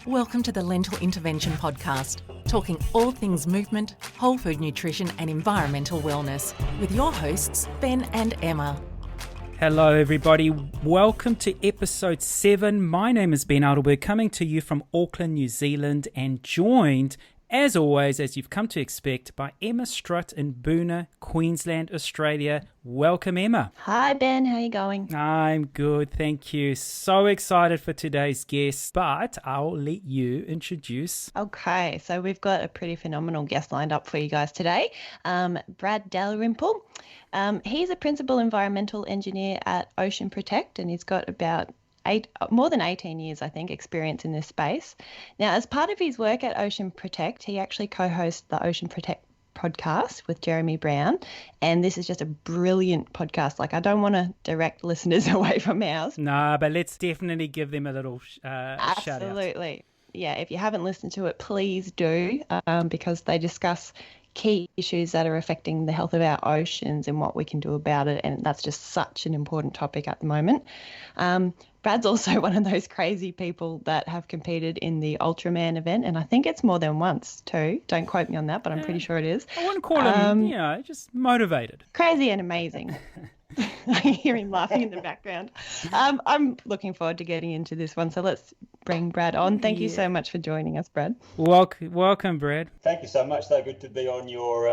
Welcome to the Lentil Intervention Podcast, talking all things movement, whole food nutrition and environmental wellness with your hosts, Ben and Emma. Hello everybody, welcome to episode 7. My name is Ben Adelberg, coming to you from Auckland, New Zealand, and joined, as always, as you've come to expect, by Emma Strutt in Boona, Queensland, Australia. Welcome, Emma. Hi, Ben. How are you going? I'm good, thank you. So excited for today's guest, but I'll let you introduce. Okay, so we've got a pretty phenomenal guest lined up for you guys today. Brad Dalrymple. He's a principal environmental engineer at Ocean Protect, and he's got about more than 18 years, I think, experience in this space. Now, as part of his work at Ocean Protect, he actually co-hosts the Ocean Protect podcast with Jeremy Brown, and this is just a brilliant podcast. Like, I don't want to direct listeners away from ours. No, but let's definitely give them a little shout out. Absolutely. Yeah, if you haven't listened to it, please do, because they discuss key issues that are affecting the health of our oceans and what we can do about it, and that's just such an important topic at the moment. Brad's also one of those crazy people that have competed in the Ultraman event, and I think it's more than once too. Don't quote me on that, but I'm pretty sure it is. I wouldn't call him, just motivated. Crazy and amazing. I hear him laughing in the background. I'm looking forward to getting into this one, so let's bring Brad on. Thank you so much for joining us, Brad. Welcome, Brad. Thank you so much. So good to be on your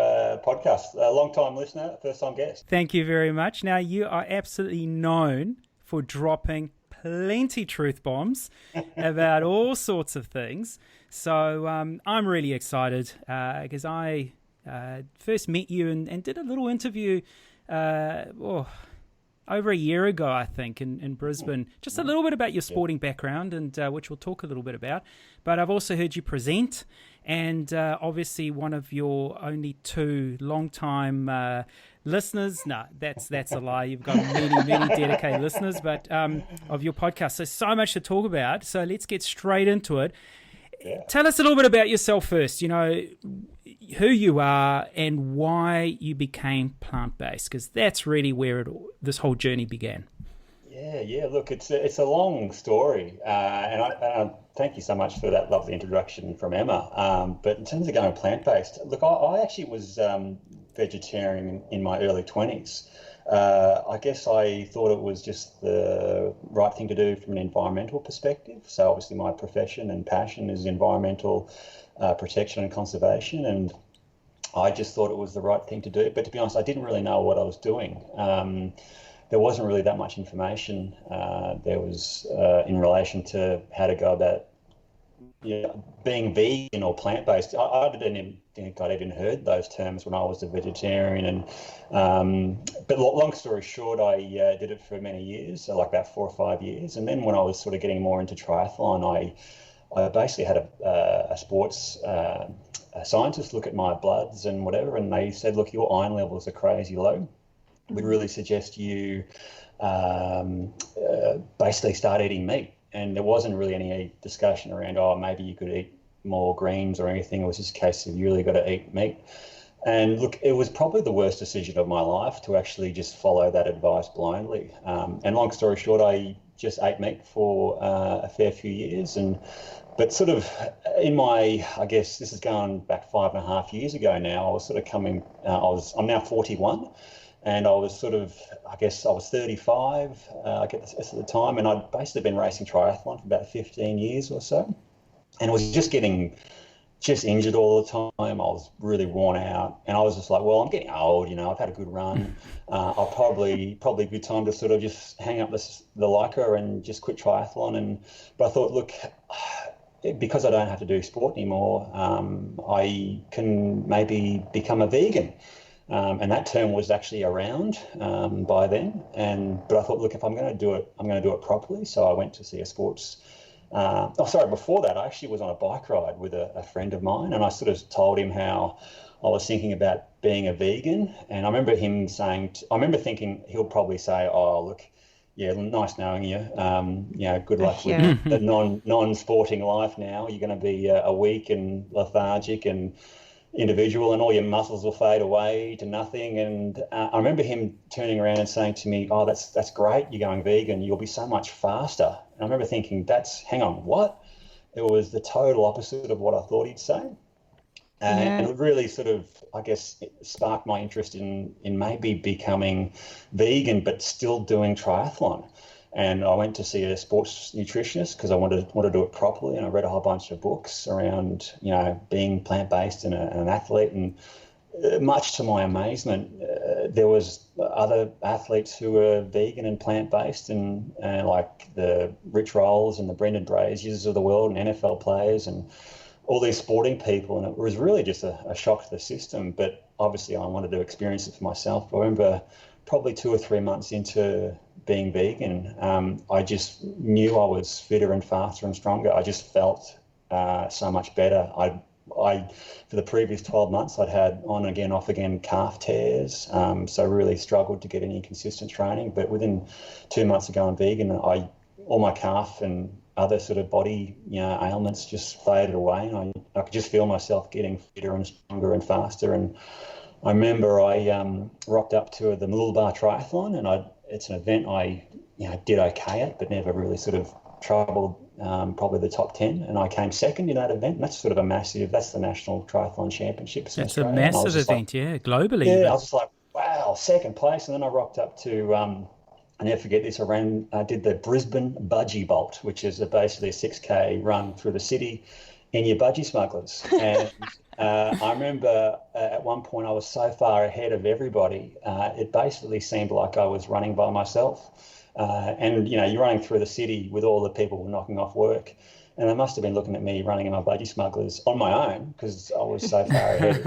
podcast. A long-time listener, first-time guest. Thank you very much. Now, you are absolutely known for dropping plenty truth bombs about all sorts of things. So I'm really excited because I first met you and did a little interview over a year ago, I think, in Brisbane. Just a little bit about your sporting background, and which we'll talk a little bit about. But I've also heard you present, and obviously one of your only two long-time listeners. No, that's a lie. You've got many dedicated listeners, but of your podcast. So much to talk about. So let's get straight into it. Yeah. Tell us a little bit about yourself first. You know, who you are and why you became plant-based, because that's really where this whole journey began. Yeah. Look, it's a long story, and I thank you so much for that lovely introduction from Emma. But in terms of going plant-based, look, I actually was vegetarian in my early 20s. I guess I thought it was just the right thing to do from an environmental perspective. So obviously my profession and passion is environmental protection and conservation, and I just thought it was the right thing to do. But to be honest, I didn't really know what I was doing. There wasn't really that much information. There was in relation to how to go about being vegan or plant-based. I didn't think I'd even heard those terms when I was a vegetarian. But long story short, I did it for many years, so like about 4 or 5 years. And then when I was sort of getting more into triathlon, I basically had a sports scientist look at my bloods and whatever, and they said, look, your iron levels are crazy low. We'd really suggest you basically start eating meat. And there wasn't really any discussion around, maybe you could eat more greens or anything. It was just a case of you really got to eat meat. And look, it was probably the worst decision of my life to actually just follow that advice blindly. And long story short, I just ate meat for a fair few years. But sort of in my, I guess this is going back 5.5 years ago now, I was sort of I'm now 41. And I was I was 35, at the time, and I'd basically been racing triathlon for about 15 years or so, and was just getting injured all the time. I was really worn out, and I was just like, well, I'm getting old, I've had a good run. I'll probably a good time to sort of just hang up the Lycra and just quit triathlon. But I thought, look, because I don't have to do sport anymore, I can maybe become a vegan. And that term was actually around by then. But I thought, look, if I'm going to do it, I'm going to do it properly. So I went to see a sports. Before that, I actually was on a bike ride with a friend of mine, and I sort of told him how I was thinking about being a vegan. And I remember him thinking he'll probably say, oh, look, yeah, nice knowing you. Good luck with the non-sporting life now. You're going to be a weak and lethargic and individual, and all your muscles will fade away to nothing. And I remember him turning around and saying to me, oh, that's great, you're going vegan, you'll be so much faster. And I remember thinking, hang on, what? it was the total opposite of what I thought he'd say. And it really sort of, I guess, sparked my interest in maybe becoming vegan, but still doing triathlon. And I went to see a sports nutritionist because I wanted to do it properly. And I read a whole bunch of books around, being plant-based and an athlete. And much to my amazement, there was other athletes who were vegan and plant-based, and like the Rich Rolls and the Brendan Braziers of the world, and NFL players, and all these sporting people. And it was really just a shock to the system. But obviously I wanted to experience it for myself. I remember probably 2 or 3 months into being vegan, I just knew I was fitter and faster and stronger. I just felt so much better. I for the previous 12 months, I'd had on again, off again calf tears, so really struggled to get any consistent training. But within 2 months of going vegan, all my calf and other sort of body ailments just faded away, and I could just feel myself getting fitter and stronger and faster. And I remember I rocked up to the Mooloolaba Triathlon, and it's an event I did okay at, but never really sort of troubled probably the top 10, and I came second in that event. And that's sort of that's the National Triathlon Championships. That's a massive event, globally. Yeah, I was just like, wow, second place. And then I rocked up to, I never forget this, I did the Brisbane Budgie Bolt, which is basically a 6K run through the city in your budgie smugglers. And I remember at one point I was so far ahead of everybody, it basically seemed like I was running by myself. And you're running through the city with all the people knocking off work, and they must have been looking at me running in my budgie smugglers on my own because I was so far ahead.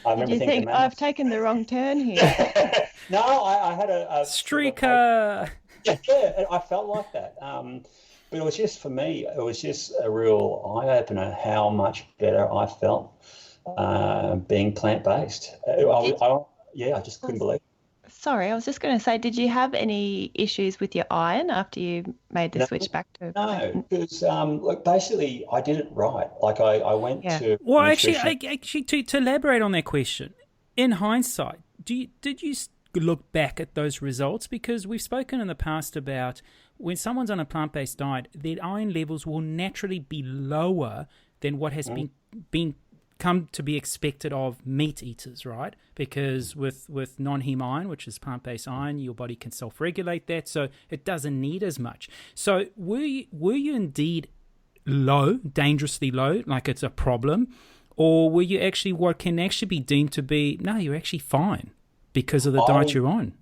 I remember thinking, I've taken the wrong turn here? No, I had a streaker. Yeah, I felt like that. But it was just, for me, it was just a real eye-opener how much better I felt being plant-based. I just couldn't believe it. Sorry, I was just going to say, did you have any issues with your iron after you made the switch back to? No, because basically I did it right. Like I went to. Well, actually, to elaborate on that question, in hindsight, did you look back at those results? Because we've spoken in the past about when someone's on a plant-based diet, their iron levels will naturally be lower than what has been come to be expected of meat eaters, right? Because with non-heme iron, which is plant-based iron, your body can self-regulate that, so it doesn't need as much. So were you indeed low, dangerously low, like it's a problem, or were you actually what can actually be deemed to be, no, you're actually fine because of the diet you're on?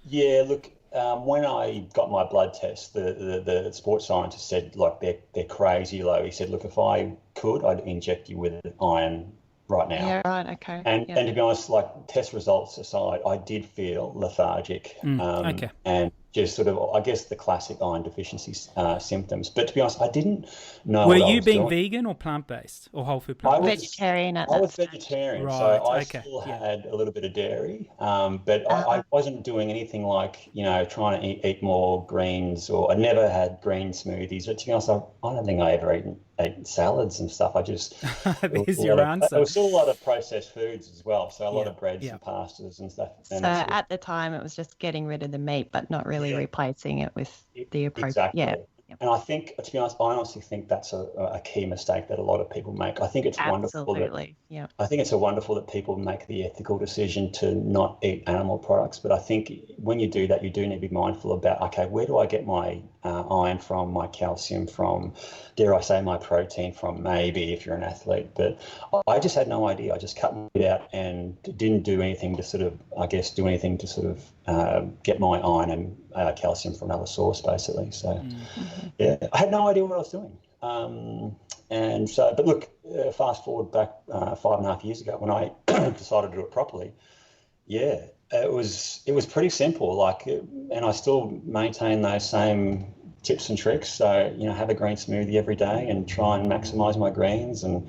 Yeah, look, when I got my blood test, the sports scientist said, like, they're crazy low. He said, look, if I could, I'd inject you with iron right now. Yeah, right, okay. And to be honest, like, test results aside, I did feel lethargic. Okay. And just sort of, I guess, the classic iron deficiency symptoms. But to be honest, I didn't know Were what you I was being doing. vegan or plant-based or whole food plant-based? Vegetarian at that I was stage. vegetarian, Right, so I okay, still had a little bit of dairy, but I wasn't doing anything like, trying to eat more greens, or I never had green smoothies. But to be honest, I don't think I ever ate salads and stuff. I just There's your answer. There was still a lot of processed foods as well, so a lot of breads and pastas and stuff. So at the time, it was just getting rid of the meat, but not really replacing it with the appropriate. Exactly. Yeah. And I think, to be honest, I honestly think that's a key mistake that a lot of people make. I think it's wonderful that people make the ethical decision to not eat animal products. But I think when you do that, you do need to be mindful about, okay, where do I get my iron from, my calcium from, dare I say my protein from, maybe if you're an athlete. But I just had no idea. I just cut it out and didn't do anything to sort of, get my iron and calcium from another source, basically. So, yeah, I had no idea what I was doing. And so, but look, fast forward back 5.5 years ago when I decided to do it properly. Yeah, it was pretty simple. Like, and I still maintain those same tips and tricks. So, have a green smoothie every day and try and maximise my greens. And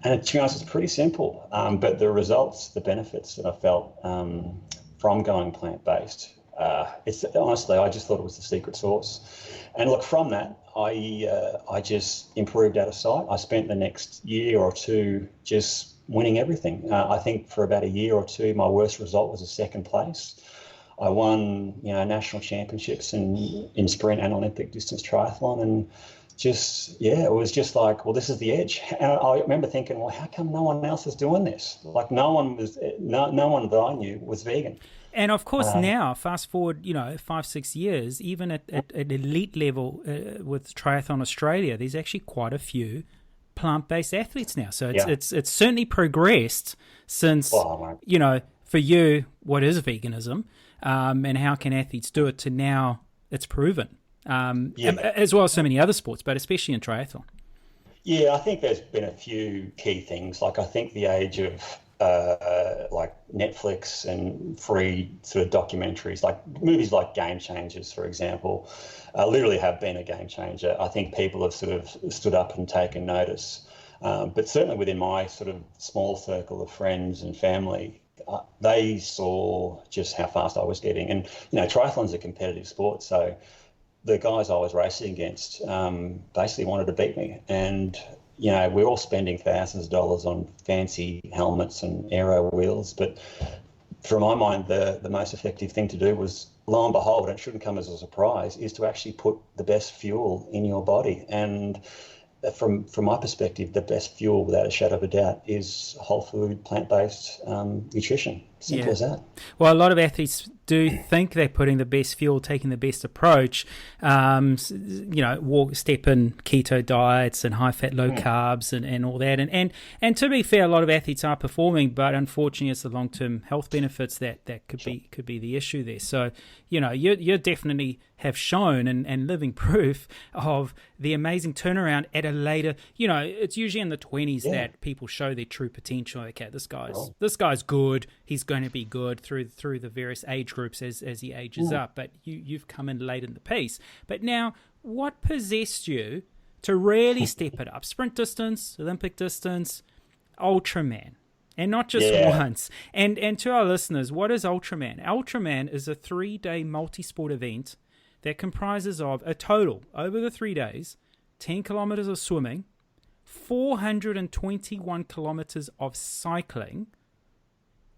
to be honest, it's pretty simple. But the results, the benefits that I felt from going plant-based, it's honestly, I just thought it was the secret sauce. And look, from that, I just improved out of sight. I spent the next year or two just winning everything. I think for about a year or two, my worst result was a second place. I won, national championships in sprint and Olympic distance triathlon, and it was just like, well, this is the edge. And I remember thinking, well, how come no one else is doing this? Like no one that I knew was vegan. And of course, now, fast forward, 5-6 years, even at elite level with Triathlon Australia, there's actually quite a few plant-based athletes now. So it's certainly progressed since, for you, what is veganism, and how can athletes do it, to now it's proven, as well as so many other sports, but especially in triathlon. Yeah, I think there's been a few key things. Like I think the age of like Netflix and free sort of documentaries, like movies like Game Changers, for example, literally have been a game changer. I think people have sort of stood up and taken notice. But certainly within my sort of small circle of friends and family, they saw just how fast I was getting. And, triathlon's a competitive sport, so the guys I was racing against basically wanted to beat me. And we're all spending thousands of dollars on fancy helmets and aero wheels, but from my mind, the most effective thing to do was, lo and behold, and it shouldn't come as a surprise, is to actually put the best fuel in your body. And from my perspective, the best fuel, without a shadow of a doubt, is whole food, plant-based nutrition. Simple as that. Well, a lot of athletes do think they're putting the best fuel, taking the best approach, step in keto diets and high-fat, low-carbs and all that. And to be fair, a lot of athletes are performing, but unfortunately it's the long-term health benefits that could be the issue there. So, you definitely have shown and living proof of the amazing turnaround at a later, it's usually in the 20s that people show their true potential. Okay, this guy's good. He's going to be good through the various age groups as he ages up. But you've come in late in the piece. But now, what possessed you to really step it up? Sprint distance, Olympic distance, Ultraman. And not just once. And to our listeners, what is Ultraman? Ultraman is a 3-day multisport event that comprises of a total, over the 3 days, 10 kilometers of swimming, 421 kilometers of cycling,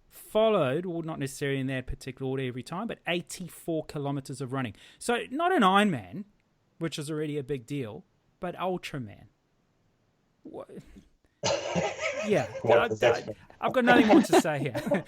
followed, or not necessarily in that particular order every time, but 84 kilometers of running. So not an Ironman, which is already a big deal, but Ultraman. What? Yeah, I've got nothing more to say here.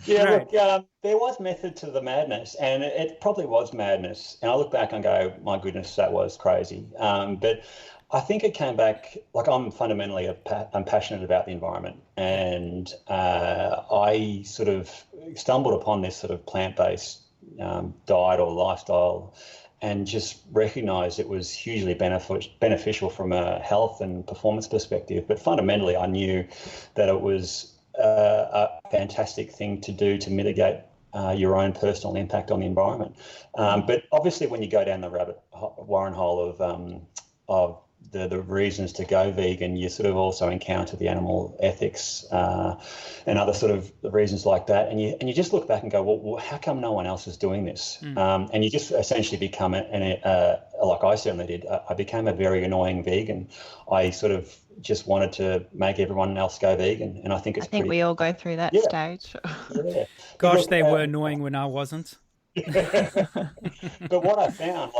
Look, there was method to the madness, and it probably was madness. And I look back and go, my goodness, that was crazy. But I think it came back, like I'm fundamentally, I'm passionate about the environment. And I sort of stumbled upon this sort of plant-based diet or lifestyle, and just recognised it was hugely beneficial from a health and performance perspective. But fundamentally, I knew that it was a fantastic thing to do to mitigate your own personal impact on the environment. But obviously, when you go down the warren hole of the reasons to go vegan, you sort of also encounter the animal ethics and other sort of reasons like that. And you just look back and go, well, how come no one else is doing this? And you just essentially become, like I certainly did, I became a very annoying vegan. I sort of just wanted to make everyone else go vegan. And I think we all go through that stage. Gosh, they were annoying when I wasn't. But what I found,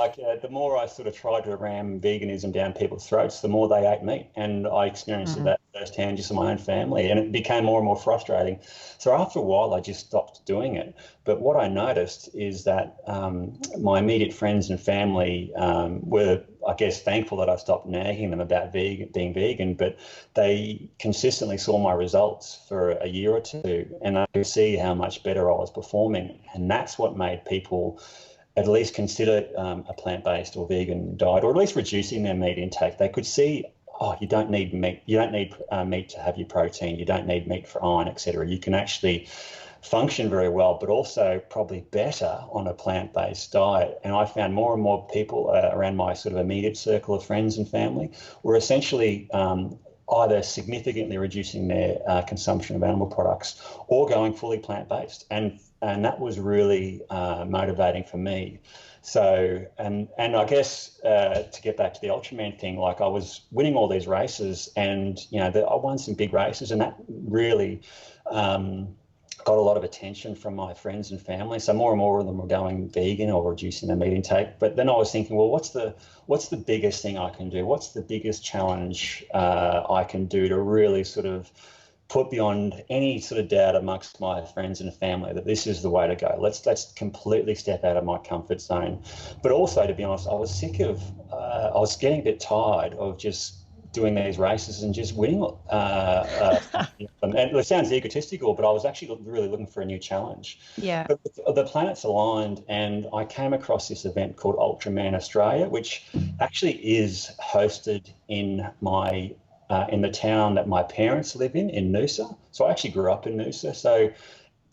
the more I sort of tried to ram veganism down people's throats, the more they ate meat. And I experienced that firsthand just in my own family, and it became more and more frustrating. So after a while, I just stopped doing it. But what I noticed is that my immediate friends and family were, I guess, thankful that I stopped nagging them about being vegan, but they consistently saw my results for a year or two, and I could see how much better I was performing. And that's what made people at least consider a plant-based or vegan diet, or at least reducing their meat intake. They could see, you don't need meat. You don't need meat to have your protein. You don't need meat for iron, etc. You can actually function very well, but also probably better on a plant-based diet. And I found more and more people around my sort of immediate circle of friends and family were essentially either significantly reducing their consumption of animal products or going fully plant-based. And that was really motivating for me. So, and I guess to get back to the Ultraman thing, like I was winning all these races, and I won some big races, and that really got a lot of attention from my friends and family. So more and more of them were going vegan or reducing their meat intake. But then I was thinking, well, what's the biggest thing I can do? What's the biggest challenge I can do to really sort of put beyond any sort of doubt amongst my friends and family that this is the way to go. Let's completely step out of my comfort zone. But also, to be honest, I was sick of, I was getting a bit tired of just doing these races and just winning. And it sounds egotistical, but I was actually really looking for a new challenge. Yeah. But the planets aligned, and I came across this event called Ultraman Australia, which actually is hosted in my in the town that my parents live in Noosa. So I actually grew up in Noosa. So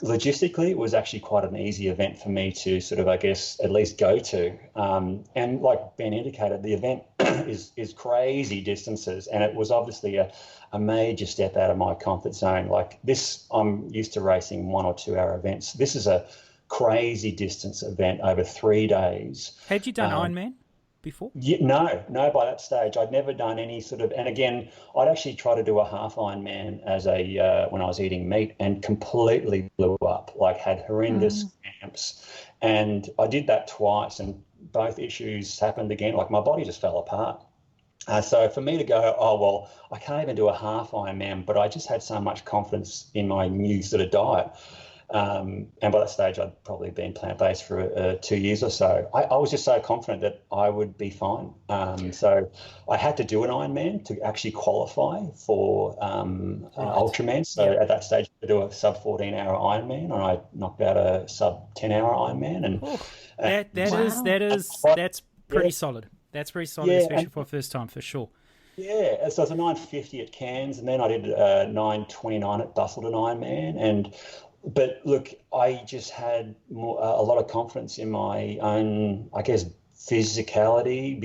logistically, it was actually quite an easy event for me to sort of, I guess, at least go to. And like Ben indicated, the event is crazy distances, and it was obviously a major step out of my comfort zone. Like this, I'm used to racing 1 or 2 hour events. This is a crazy distance event over 3 days. Had you done Ironman before? Yeah, no, by that stage I'd never done any sort of, and again, I'd actually tried to do a half Ironman as a when I was eating meat, and completely blew up, like had horrendous cramps. And I did that twice, and both issues happened again. Like my body just fell apart. So for me to go, oh, well, I can't even do a half Ironman, but I just had so much confidence in my new sort of diet. And by that stage, I'd probably been plant-based for 2 years or so. I was just so confident that I would be fine. So I had to do an Ironman to actually qualify for Ultraman. So at that stage, I had to do a sub 14-hour Ironman, and I knocked out a sub 10-hour Ironman. And that's pretty solid. That's pretty solid, especially for a first time, for sure. Yeah, so it was a 950 at Cairns, and then I did a 929 at Busselton Ironman. But look, I just had a lot of confidence in my own, I guess, physicality,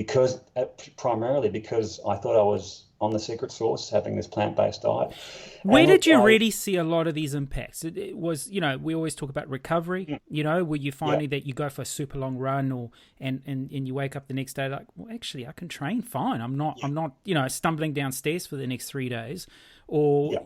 primarily because I thought I was on the secret sauce, having this plant-based diet. Where did you really see a lot of these impacts? It was, we always talk about recovery, were you finding that you go for a super long run and you wake up the next day like, well, actually, I can train fine. I'm not, stumbling downstairs for the next 3 days. Or,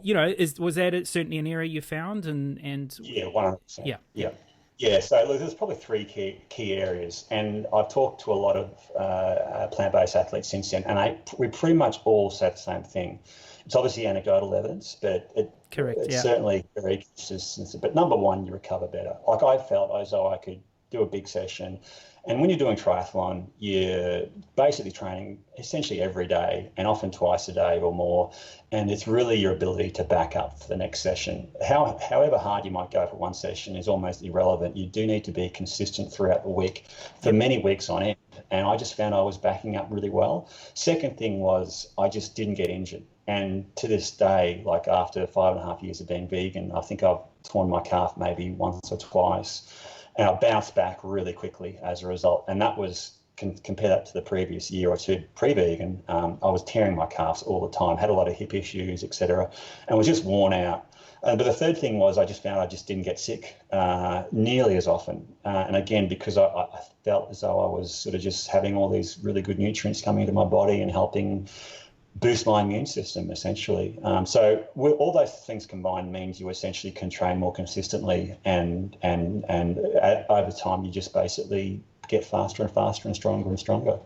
was that certainly an area you found? And yeah, 100%. Yeah, so look, there's probably 3 key areas, and I've talked to a lot of plant-based athletes since then, and we pretty much all said the same thing. It's obviously anecdotal evidence, but it's certainly very consistent. But number one, you recover better. Like I felt as though I could do a big session, and when you're doing triathlon, you're basically training essentially every day, and often twice a day or more. And it's really your ability to back up for the next session. However hard you might go for one session is almost irrelevant. You do need to be consistent throughout the week for many weeks on end. And I just found I was backing up really well. Second thing was I just didn't get injured. And to this day, like after 5.5 years of being vegan, I think I've torn my calf maybe once or twice. And I bounced back really quickly as a result. And that was, compare that to the previous year or two pre-vegan, I was tearing my calves all the time, had a lot of hip issues, etc., and was just worn out. But the third thing was I just found I just didn't get sick nearly as often. And again, because I felt as though I was sort of just having all these really good nutrients coming into my body and helping boost my immune system, essentially. So all those things combined means you essentially can train more consistently, and over time you just basically get faster and faster and stronger and stronger.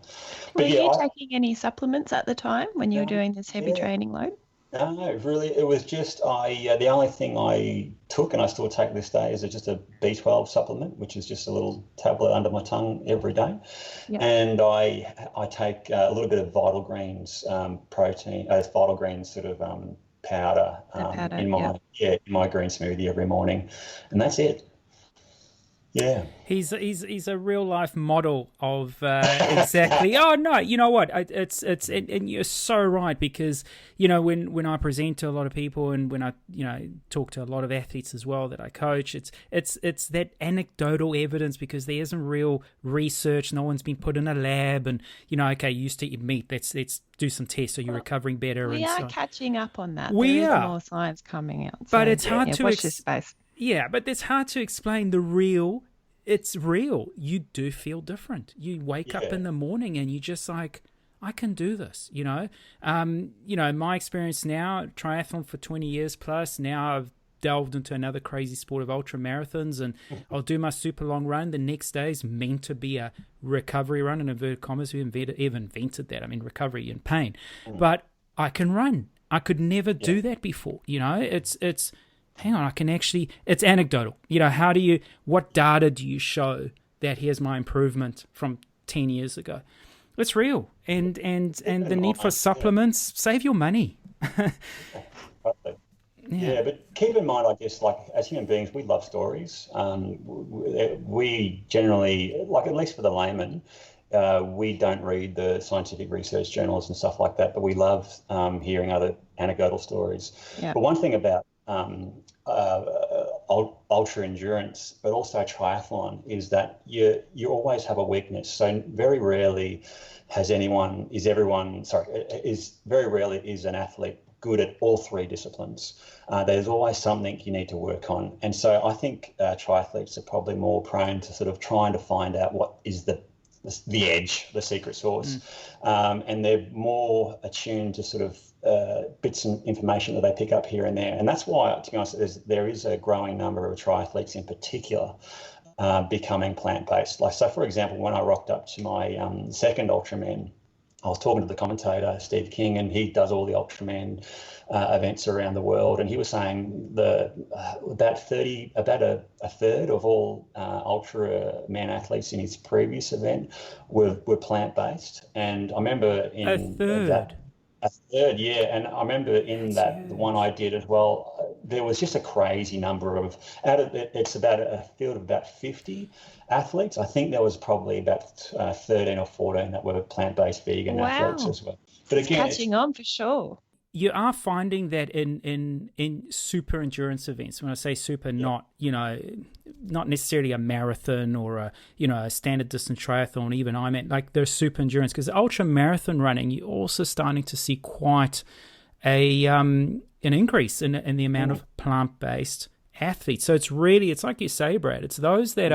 Were you taking any supplements at the time when you were doing this heavy training load? No, really, it was just the only thing I took, and I still take this day, is just a B12 supplement, which is just a little tablet under my tongue every day. Yep. And I take a little bit of Vital Greens protein, Vital Greens sort of powder, in my green smoothie every morning, and that's it. Yeah, he's a real life model of exactly. Oh no, you know what? It's and you're so right, because when I present to a lot of people, and when I talk to a lot of athletes as well that I coach, it's that anecdotal evidence, because there isn't real research. No one's been put in a lab, and okay, you used to eat meat. Let's do some tests so you're recovering better. We are catching up on that. We there are is more science coming out, but it's hard to watch this space. Yeah, but it's hard to explain the real. It's real. You do feel different. You wake up in the morning and you just like, I can do this, my experience now, triathlon for 20 years plus, now I've delved into another crazy sport of ultra marathons, and I'll do my super long run. The next day is meant to be a recovery run, in inverted commas. We invented that. I mean, recovery and pain. But I can run. I could never do that before. It's hang on, I can actually, it's anecdotal. What data do you show that here's my improvement from 10 years ago? It's real. And the need for supplements, save your money. Yeah, but keep in mind, I guess, like as human beings, we love stories. We generally, like at least for the layman, we don't read the scientific research journals and stuff like that, but we love hearing other anecdotal stories. Yeah. But one thing about ultra endurance, but also triathlon, is that you always have a weakness. So very rarely is an athlete good at all three disciplines. There's always something you need to work on. And so I think triathletes are probably more prone to sort of trying to find out what is the edge, the secret sauce. And they're more attuned to sort of bits and information that they pick up here and there. And that's why, to be honest, there is a growing number of triathletes in particular becoming plant-based. Like, so for example, when I rocked up to my second Ultraman, I was talking to the commentator, Steve King, and he does all the Ultraman events around the world. And he was saying about a third of all Ultraman athletes in his previous event were plant-based. And I remember a third, yeah. And I remember in the one I did as well, there was just a crazy number of, it's about a field of about 50 athletes. I think there was probably about 13 or 14 that were plant-based vegan athletes as well. But again, it's catching on for sure. You are finding that in super endurance events. When I say super, not necessarily a marathon or a standard distance triathlon. Even I meant like there's super endurance, because ultra marathon running, you're also starting to see quite an increase in the amount of plant-based athletes. So it's like you say, Brad. It's those that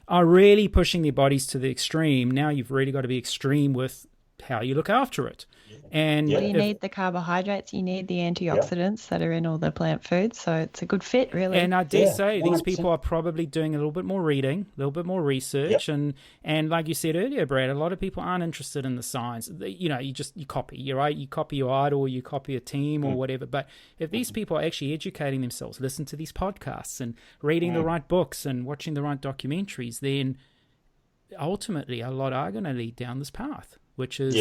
are really pushing their bodies to the extreme. Now you've really got to be extreme with how you look after it. And you need the carbohydrates, you need the antioxidants that are in all the plant foods. So it's a good fit, really. And I dare say 100%. These people are probably doing a little bit more reading, a little bit more research. And like you said earlier, Brad, a lot of people aren't interested in the science. You copy, you're right? You copy your idol, you copy a team or whatever. But if these people are actually educating themselves, listen to these podcasts and reading the right books and watching the right documentaries, then ultimately a lot are going to lead down this path, which is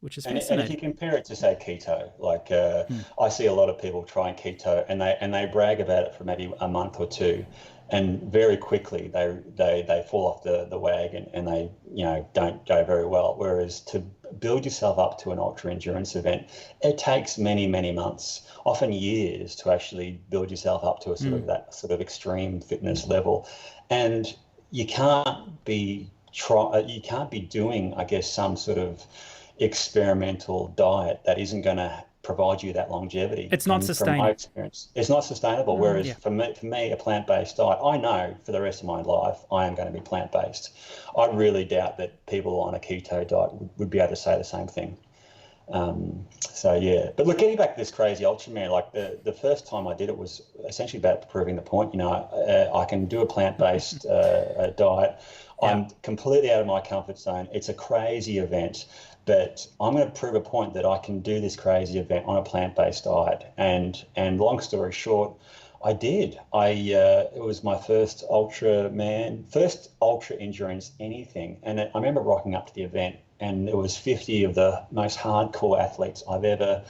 fascinating. And if you compare it to, say, keto, like I see a lot of people trying keto and they brag about it for maybe a month or two, and very quickly they fall off the wagon and they don't go very well. Whereas to build yourself up to an ultra endurance event, it takes many, many months, often years, to actually build yourself up to a sort of that sort of extreme fitness level. And you can't be doing, I guess, some sort of experimental diet that isn't going to provide you that longevity. It's not sustainable. From my experience, it's not sustainable. Whereas for me, a plant-based diet, I know for the rest of my life I am going to be plant-based. I really doubt that people on a keto diet would be able to say the same thing. But look, getting back to this crazy Ultraman, like the first time I did it was essentially about proving the point. I can do a plant-based diet. I'm completely out of my comfort zone. It's a crazy event, but I'm going to prove a point that I can do this crazy event on a plant-based diet. And long story short, I did. It was my first ultra endurance anything. And I remember rocking up to the event, and it was 50 of the most hardcore athletes I've ever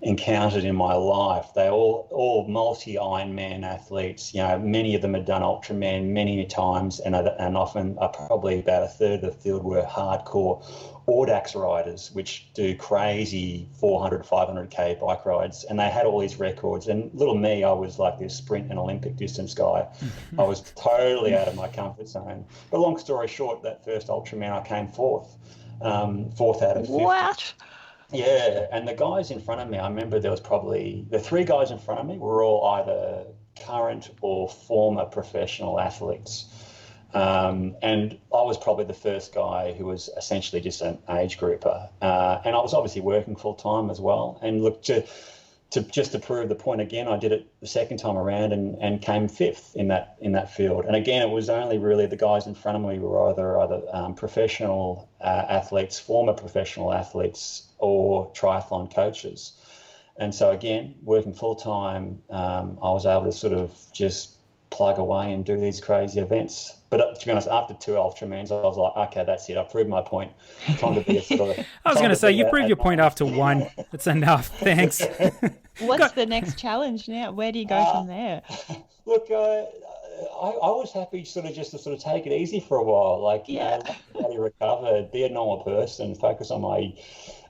encountered in my life. They all multi-Ironman athletes. Many of them had done Ultraman many times, and often probably about a third of the field were hardcore Audax riders, which do crazy 400, 500k bike rides, and they had all these records. And little me, I was like this sprint and Olympic distance guy. I was totally out of my comfort zone. But long story short, that first Ultraman, I came fourth out of 50. What? Yeah, and the guys in front of me, I remember there was probably, the three guys in front of me were all either current or former professional athletes. And I was probably the first guy who was essentially just an age grouper. And I was obviously working full time as well. And look, to to prove the point again, I did it the second time around and came fifth in that field. And again, it was only really the guys in front of me were either professional athletes, former professional athletes, or triathlon coaches. And so again, working full time, I was able to sort of just plug away and do these crazy events. But to be honest, after 2 Ultramans, I was like, okay, that's it. I've proved my point. Time to be a sort of. I was going to say, you proved your point after one. It's enough. Thanks. What's the next challenge now? Where do you go from there? Look, I was happy sort of take it easy for a while. Like, recover, be a normal person, focus on my,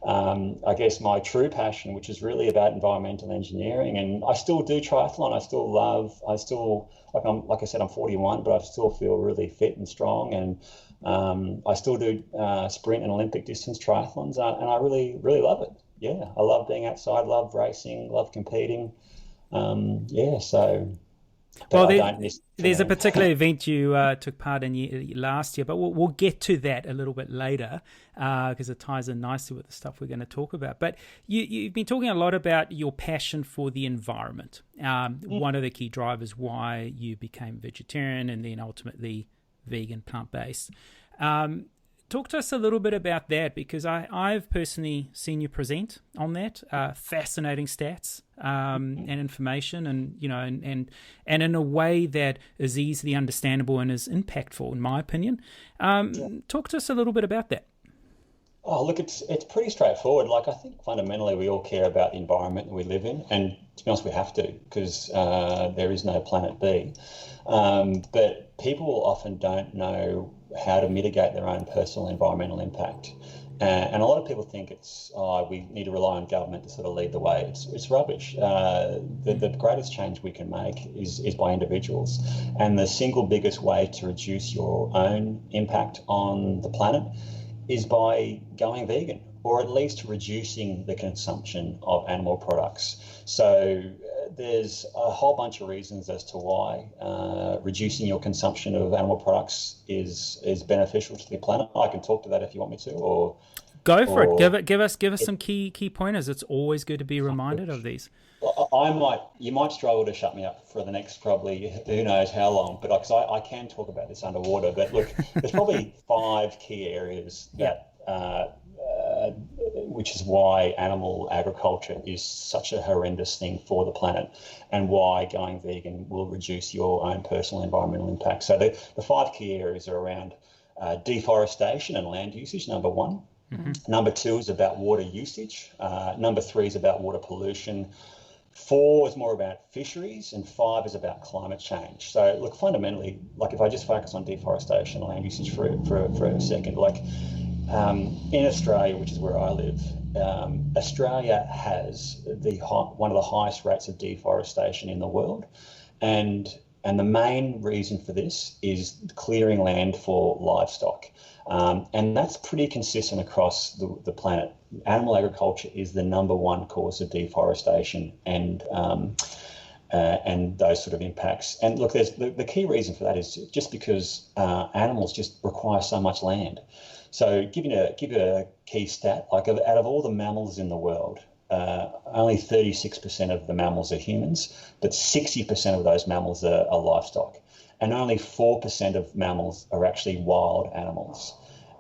I guess, my true passion, which is really about environmental engineering. And I still do triathlon. Like I said, I'm 41, but I still feel really fit and strong. And I still do sprint and Olympic distance triathlons, and I really, really love it. Yeah, I love being outside, love racing, love competing. Well, there's a particular event you took part in last year, but we'll get to that a little bit later because it ties in nicely with the stuff we're going to talk about. But you've been talking a lot about your passion for the environment. One of the key drivers why you became vegetarian and then ultimately vegan, plant-based. Talk to us a little bit about that, because I've personally seen you present on that. Fascinating stats and information, and and in a way that is easily understandable and is impactful, in my opinion. Talk to us a little bit about that. Oh, look, it's pretty straightforward. Like, I think fundamentally we all care about the environment that we live in, and to be honest, we have to, because there is no planet B. But people often don't know how to mitigate their own personal environmental impact. And a lot of people think we need to rely on government to sort of lead the way. It's rubbish. The greatest change we can make is by individuals. And the single biggest way to reduce your own impact on the planet is by going vegan, or at least reducing the consumption of animal products. So there's a whole bunch of reasons as to why reducing your consumption of animal products is beneficial to the planet. I can talk to that if you want me to, or go for it. Give us some key pointers. It's always good to be reminded of these. You might struggle to shut me up for the next probably who knows how long, but because I can talk about this underwater. But look, there's probably 5 key areas that. Which is why animal agriculture is such a horrendous thing for the planet, and why going vegan will reduce your own personal environmental impact. So the 5 key areas are around deforestation and land usage, number 1. Mm-hmm. Number 2 is about water usage. Number 3 is about water pollution. 4 is more about fisheries, and 5 is about climate change. So look, fundamentally, like if I just focus on deforestation and land usage for a second, like in Australia, which is where I live, Australia has one of the highest rates of deforestation in the world, and the main reason for this is clearing land for livestock, and that's pretty consistent across the planet. Animal agriculture is the number 1 cause of deforestation and those sort of impacts. And look, there's the key reason for that is just because animals just require so much land. So give you a key stat, like out of all the mammals in the world, only 36% of the mammals are humans, but 60% of those mammals are livestock. And only 4% of mammals are actually wild animals.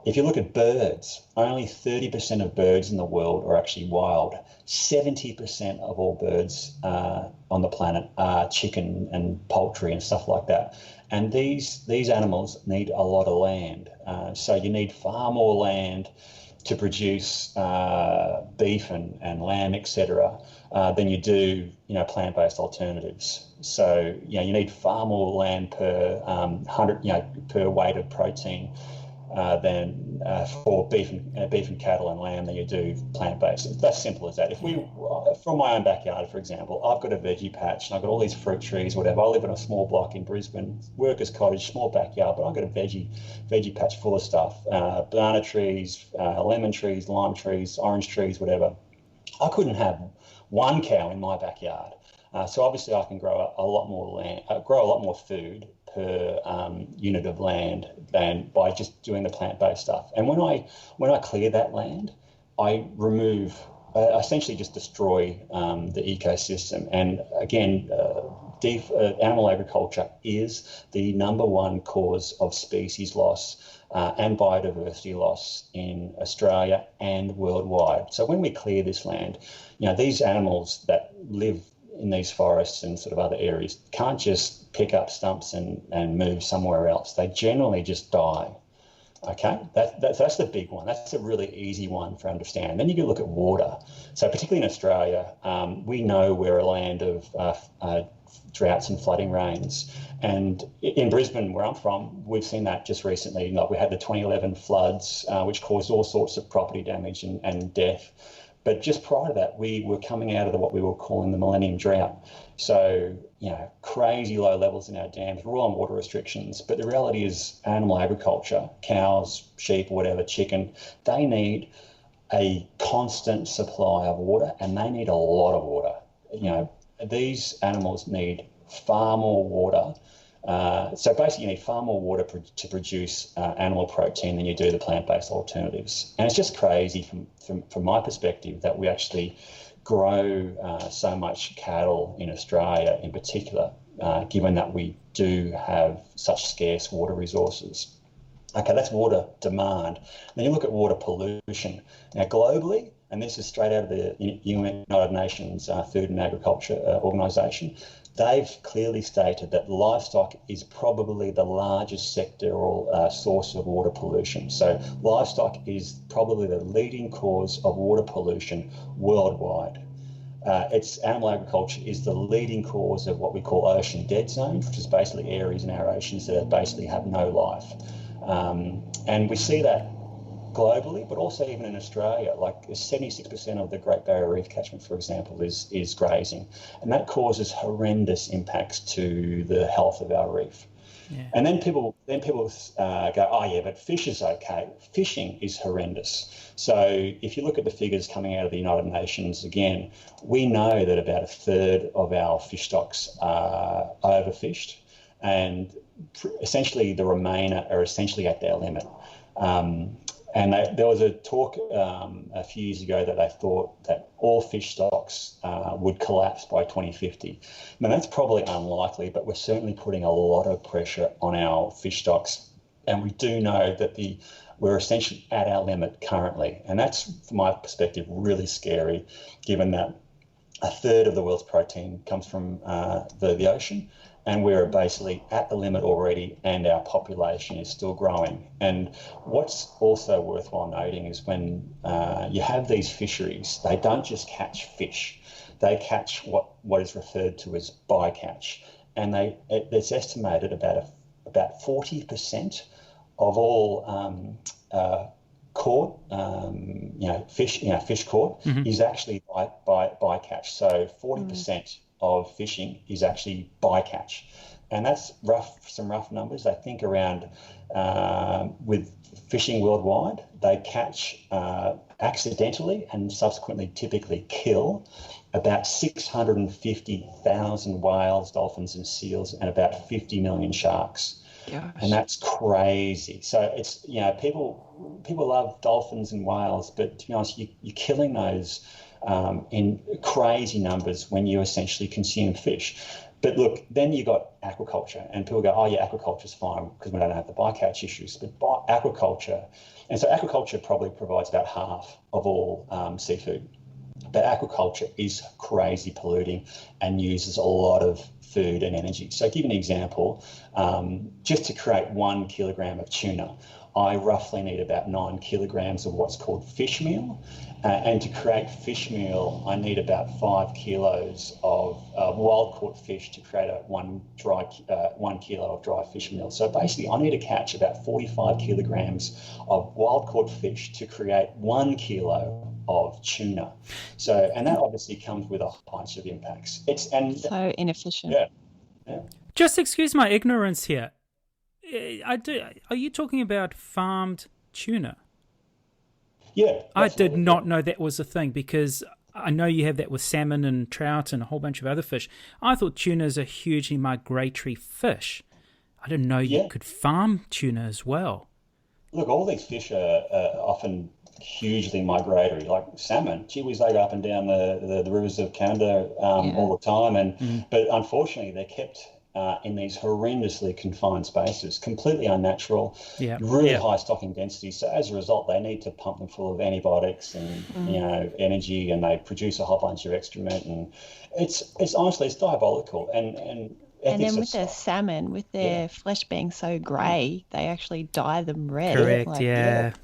If you look at birds, only 30% of birds in the world are actually wild. 70% of all birds on the planet are chicken and poultry and stuff like that. And these animals need a lot of land. So you need far more land to produce beef and lamb, etc., than you do, plant-based alternatives. So, you need far more land per 100, per weight of protein than for beef and cattle and lamb than you do plant-based. It's as simple as that. If from my own backyard, for example, I've got a veggie patch and I've got all these fruit trees, whatever. I live in a small block in Brisbane, workers' cottage, small backyard, but I've got a veggie patch full of stuff: banana trees, lemon trees, lime trees, orange trees, whatever. I couldn't have one cow in my backyard. So obviously I can grow a lot more land, grow a lot more food per unit of land than by just doing the plant-based stuff. And when I clear that land, I remove essentially just destroy the ecosystem. And again, animal agriculture is the number one cause of species loss and biodiversity loss in Australia and worldwide. So when we clear this land, these animals that live in these forests and sort of other areas can't just pick up stumps and move somewhere else. They generally just die. Okay, that's the big one. That's a really easy one for understand. Then you can look at water. So particularly in Australia, we know we're a land of droughts and flooding rains. And in Brisbane, where I'm from, we've seen that just recently. Like we had the 2011 floods, which caused all sorts of property damage and death. But just prior to that, we were coming out of what we were calling the Millennium Drought. So, crazy low levels in our dams, we're all on water restrictions. But the reality is animal agriculture, cows, sheep, whatever, chicken, they need a constant supply of water, and they need a lot of water. These animals need far more water. So basically you need far more water to produce animal protein than you do the plant-based alternatives. And it's just crazy from my perspective that we actually grow so much cattle in Australia in particular, given that we do have such scarce water resources. Okay, that's water demand. Then you look at water pollution. Now globally, and this is straight out of the United Nations Food and Agriculture Organisation, they've clearly stated that livestock is probably the largest sectoral source of water pollution. So livestock is probably the leading cause of water pollution worldwide. Animal agriculture is the leading cause of what we call ocean dead zones, which is basically areas in our oceans that basically have no life. And we see that globally, but also even in Australia, like 76% of the Great Barrier Reef catchment, for example, is grazing. And that causes horrendous impacts to the health of our reef. Yeah. And then people go, oh yeah, but fish is okay. Fishing is horrendous. So if you look at the figures coming out of the United Nations, again, we know that about a third of our fish stocks are overfished, and essentially the remainder are essentially at their limit. And there was a talk a few years ago that they thought that all fish stocks would collapse by 2050. Now, that's probably unlikely, but we're certainly putting a lot of pressure on our fish stocks. And we do know that we're essentially at our limit currently. And that's, from my perspective, really scary, given that a third of the world's protein comes from the ocean. And we're basically at the limit already, and our population is still growing. And what's also worthwhile noting is when you have these fisheries, they don't just catch fish. They catch what is referred to as bycatch. And it's estimated about 40% of all caught, fish caught is actually bycatch. So 40% of fishing is actually bycatch, and that's some rough numbers. I think around with fishing worldwide, they catch accidentally and subsequently typically kill about 650,000 whales, dolphins and seals, and about 50 million sharks. Gosh. And that's crazy. So it's, people love dolphins and whales, but to be honest, you're killing those in crazy numbers when you essentially consume fish. But look, then you got aquaculture, and people go, oh yeah, aquaculture's fine because we don't have the bycatch issues. But aquaculture probably provides about half of all seafood. But aquaculture is crazy polluting and uses a lot of food and energy. So I'll give you an example. Just to create 1 kilogram of tuna, I roughly need about 9 kilograms of what's called fish meal. And to create fish meal, I need about 5 kilos of wild-caught fish to create 1 kilo of dry fish meal. So basically, I need to catch about 45 kilograms of wild-caught fish to create 1 kilo of tuna. So, and that obviously comes with a bunch of impacts. So inefficient. Yeah. Just excuse my ignorance here. Are you talking about farmed tuna? Yeah. I did not know that was a thing, because I know you have that with salmon and trout and a whole bunch of other fish. I thought tuna is a hugely migratory fish. I didn't know you could farm tuna as well. Look, all these fish are often hugely migratory, like salmon. Gee whiz, they go up and down the rivers of Canada all the time, but unfortunately they're kept in these horrendously confined spaces, completely unnatural, really high stocking density. So as a result, they need to pump them full of antibiotics and energy, and they produce a whole bunch of excrement, and it's honestly it's diabolical. And then with their salmon, with their flesh being so grey, they actually dye them red. Correct.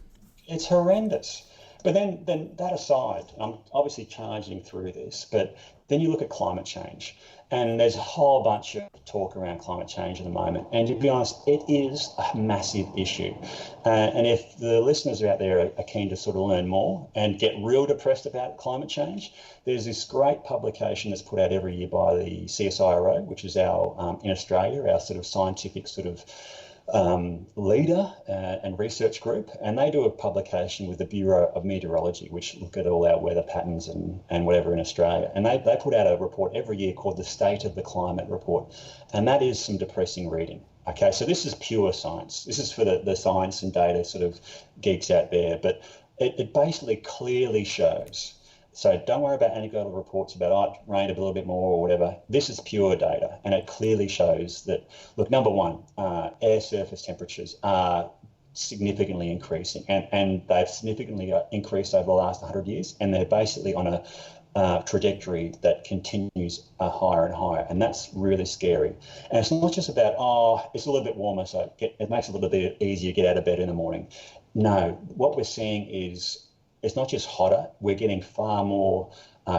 It's horrendous. But then that aside, I'm obviously charging through this, but then you look at climate change, and there's a whole bunch of talk around climate change at the moment. And to be honest, it is a massive issue. And if the listeners are out there are keen to sort of learn more and get real depressed about climate change, there's this great publication that's put out every year by the CSIRO, which is our, in Australia, our sort of scientific sort of leader and research group, and they do a publication with the Bureau of Meteorology, which look at all our weather patterns and whatever in Australia. And they put out a report every year called the State of the Climate Report, and that is some depressing reading. Okay, so this is pure science. This is for the science and data sort of geeks out there, but it basically clearly shows. So don't worry about anecdotal reports about, it rained a little bit more or whatever. This is pure data, and it clearly shows that, look, number one, air surface temperatures are significantly increasing, and they've significantly increased over the last 100 years, and they're basically on a trajectory that continues higher and higher, and that's really scary. And it's not just about, it's a little bit warmer, so it makes it a little bit easier to get out of bed in the morning. No, what we're seeing is it's not just hotter, we're getting far more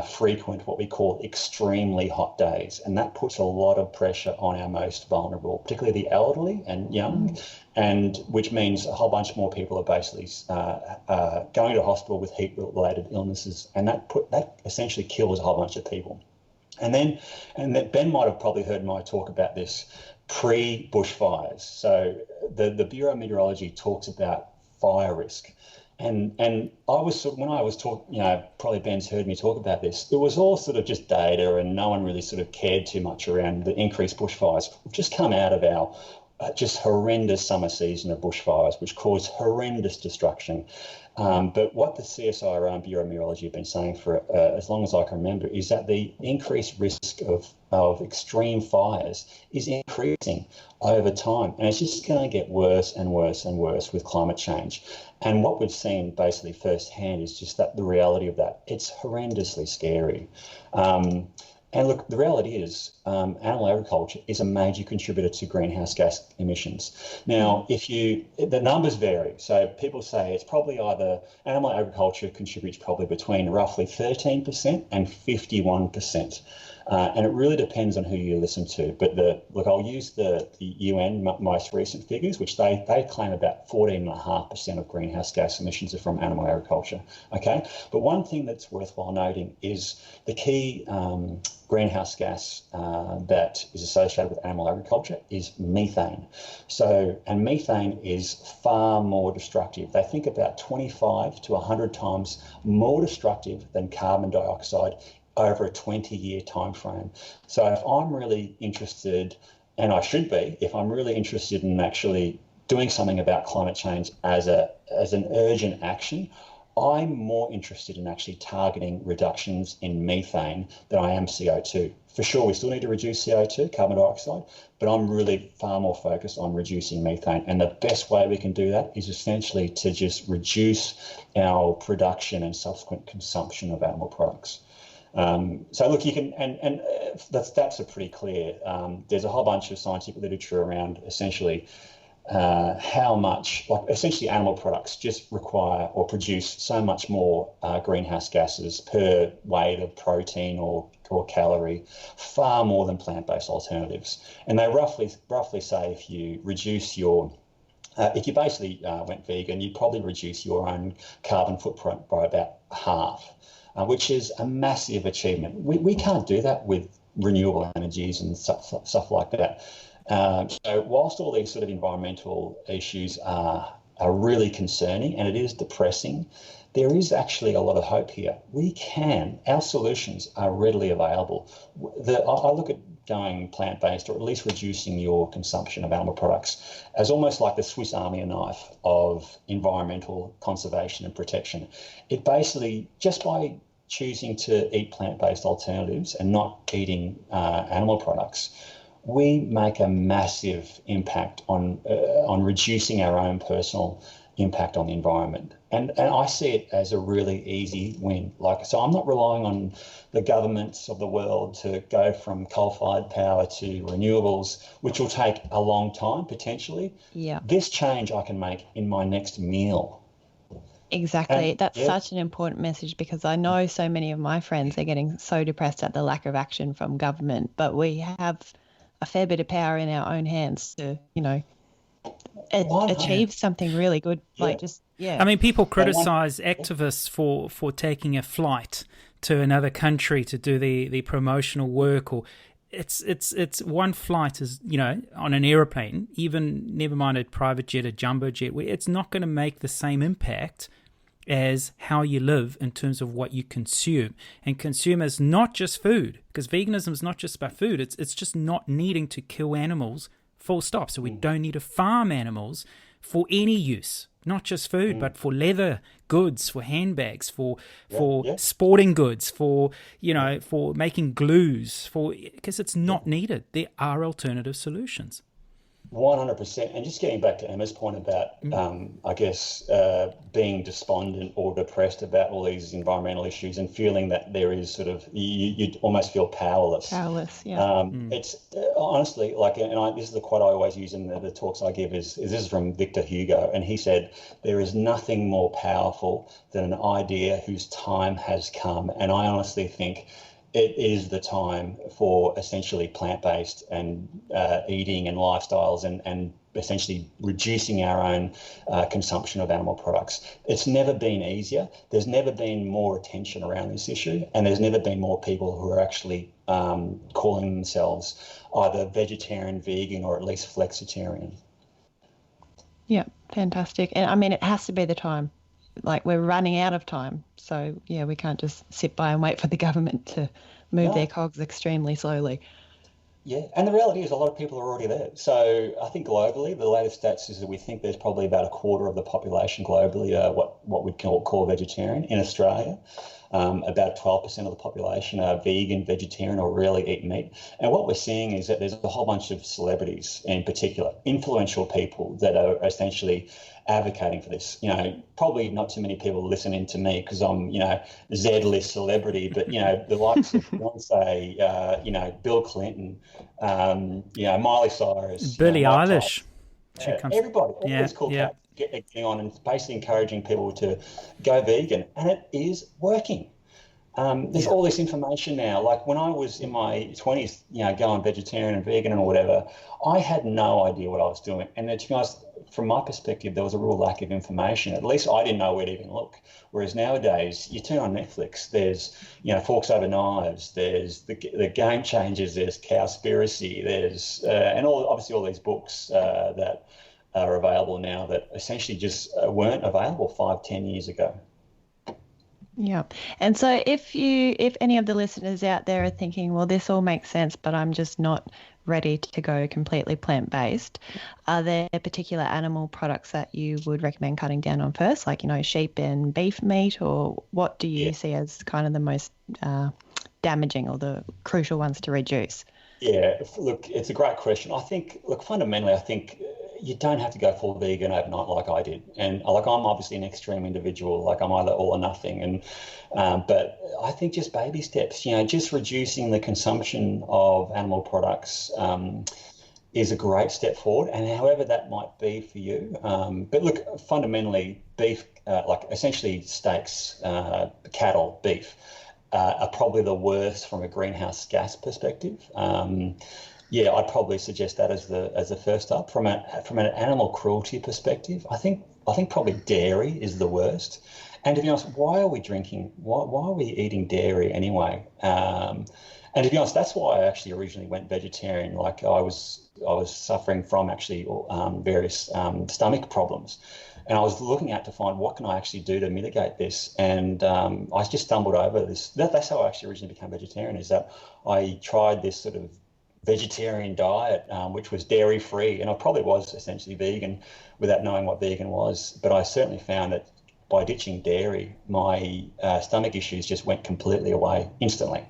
frequent what we call extremely hot days, and that puts a lot of pressure on our most vulnerable, particularly the elderly and young, and which means a whole bunch more people are basically going to hospital with heat-related illnesses, and that essentially kills a whole bunch of people. And then Ben might have probably heard my talk about this pre-bushfires. So the Bureau of Meteorology talks about fire risk. And I was, when I was talking, probably Ben's heard me talk about this, it was all sort of just data, and no one really sort of cared too much around the increased bushfires. We've just come out of our just horrendous summer season of bushfires, which caused horrendous destruction. But what the CSIRO and Bureau of Meteorology have been saying for as long as I can remember is that the increased risk of extreme fires is increasing over time. And it's just going to get worse and worse and worse with climate change. And what we've seen basically firsthand is just that the reality of that. It's horrendously scary. And look, the reality is animal agriculture is a major contributor to greenhouse gas emissions. Now, the numbers vary. So people say it's probably either animal agriculture contributes probably between roughly 13% and 51%. And it really depends on who you listen to. But I'll use the UN most recent figures, which they claim about 14.5% of greenhouse gas emissions are from animal agriculture. Okay, but one thing that's worthwhile noting is the key greenhouse gas that is associated with animal agriculture is methane. And methane is far more destructive. They think about 25 to 100 times more destructive than carbon dioxide over a 20-year time frame. So if I'm really interested, and I should be, if I'm really interested in actually doing something about climate change as an urgent action, I'm more interested in actually targeting reductions in methane than I am CO2. For sure, we still need to reduce CO2, carbon dioxide, but I'm really far more focused on reducing methane. And the best way we can do that is essentially to just reduce our production and subsequent consumption of animal products. So look, you can, and that's a pretty clear. There's a whole bunch of scientific literature around essentially how much, like essentially animal products just require or produce so much more greenhouse gases per weight of protein or calorie, far more than plant-based alternatives. And they roughly say if you reduce if you basically went vegan, you'd probably reduce your own carbon footprint by about half. Which is a massive achievement. We can't do that with renewable energies and stuff like that. So whilst all these sort of environmental issues are really concerning, and it is depressing, there is actually a lot of hope here. Our solutions are readily available. I look at going plant-based, or at least reducing your consumption of animal products, as almost like the Swiss Army knife of environmental conservation and protection. It basically, just by choosing to eat plant-based alternatives and not eating animal products, we make a massive impact on reducing our own personal impact on the environment. And I see it as a really easy win. So I'm not relying on the governments of the world to go from coal-fired power to renewables, which will take a long time potentially. Yeah. This change I can make in my next meal. Exactly. That's such an important message, because I know so many of my friends are getting so depressed at the lack of action from government, but we have a fair bit of power in our own hands to, achieve something really good. I mean, people criticize activists for taking a flight to another country to do the promotional work, or it's one flight is, on an airplane, even never mind a private jet, a jumbo jet, it's not going to make the same impact as how you live in terms of what you consume. And consume is not just food, because veganism is not just about food. It's just not needing to kill animals, full stop. So we don't need to farm animals for any use, not just food, but for leather goods, for handbags, for sporting goods, for making glues, because it's not needed. There are alternative solutions. 100%. And just getting back to Emma's point about, being despondent or depressed about all these environmental issues and feeling that there is sort of, you almost feel powerless. It's honestly, this is the quote I always use in the talks I give, is this is from Victor Hugo. And he said, there is nothing more powerful than an idea whose time has come. And I honestly think it is the time for essentially plant-based and eating and lifestyles and essentially reducing our own consumption of animal products. It's never been easier. There's never been more attention around this issue, and there's never been more people who are actually calling themselves either vegetarian, vegan, or at least flexitarian. Yeah, fantastic. And I mean, it has to be the time. We're running out of time. So, we can't just sit by and wait for the government to move their cogs extremely slowly. Yeah, and the reality is a lot of people are already there. So I think globally, the latest stats is that we think there's probably about a quarter of the population globally what we'd call vegetarian. In Australia, about 12% of the population are vegan, vegetarian, or rarely eat meat. And what we're seeing is that there's a whole bunch of celebrities, in particular, influential people that are essentially advocating for this. Probably not too many people listening to me because I'm, Z-list celebrity, but, the likes of Beyonce, Bill Clinton, Miley Cyrus, Billie Eilish. Everybody, all these cool cats getting on and basically encouraging people to go vegan, and it is working. There's all this information now. Like when I was in my 20s, going vegetarian and vegan and whatever, I had no idea what I was doing. And to be honest, from my perspective, there was a real lack of information. At least I didn't know where to even look. Whereas nowadays, you turn on Netflix, there's, Forks Over Knives, there's the Game Changers, there's Cowspiracy, there's, and obviously all these books that are available now that essentially just weren't available 5-10 years ago. Yeah. And so if any of the listeners out there are thinking, well, this all makes sense, but I'm just not ready to go completely plant-based, are there particular animal products that you would recommend cutting down on first, like, sheep and beef meat, or what do you see as kind of the most damaging or the crucial ones to reduce? Yeah, look, it's a great question. Fundamentally, I think you don't have to go full vegan overnight like I did. And I'm obviously an extreme individual, I'm either all or nothing. And but I think just baby steps, just reducing the consumption of animal products is a great step forward. And however that might be for you. But look, fundamentally, beef, essentially steaks, cattle, beef, are probably the worst from a greenhouse gas perspective. I'd probably suggest that as the first up. From an animal cruelty perspective, I think probably dairy is the worst. And to be honest, why are we drinking? Why are we eating dairy anyway? And to be honest, that's why I actually originally went vegetarian. I was suffering from actually various stomach problems. And I was looking at to find what can I actually do to mitigate this. And I just stumbled over this. That's how I actually originally became vegetarian, is that I tried this sort of vegetarian diet, which was dairy free. And I probably was essentially vegan without knowing what vegan was. But I certainly found that by ditching dairy, my stomach issues just went completely away instantly.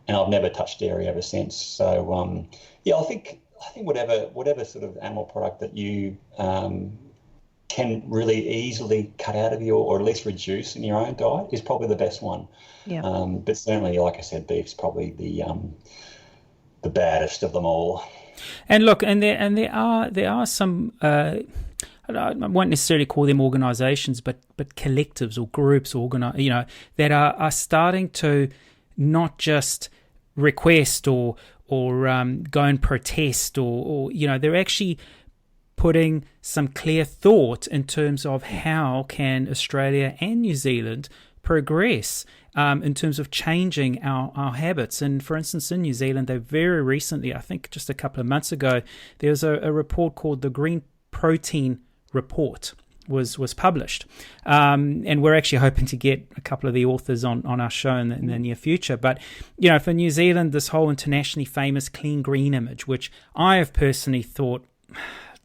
And I've never touched dairy ever since. So, I think whatever sort of animal product that you can really easily cut out of your, or at least reduce in your own diet, is probably the best one. Yeah. But certainly, like I said, beef's probably the baddest of them all. And look, and there are some. I won't necessarily call them organisations, but collectives or groups, that are starting to not just request or go and protest or they're actually putting some clear thought in terms of how can Australia and New Zealand progress in terms of changing our habits. And for instance, in New Zealand, they very recently, I think just a couple of months ago, there was a report called the Green Protein Report was published. And we're actually hoping to get a couple of the authors on our show in the near future. But, for New Zealand, this whole internationally famous clean green image, which I have personally thought,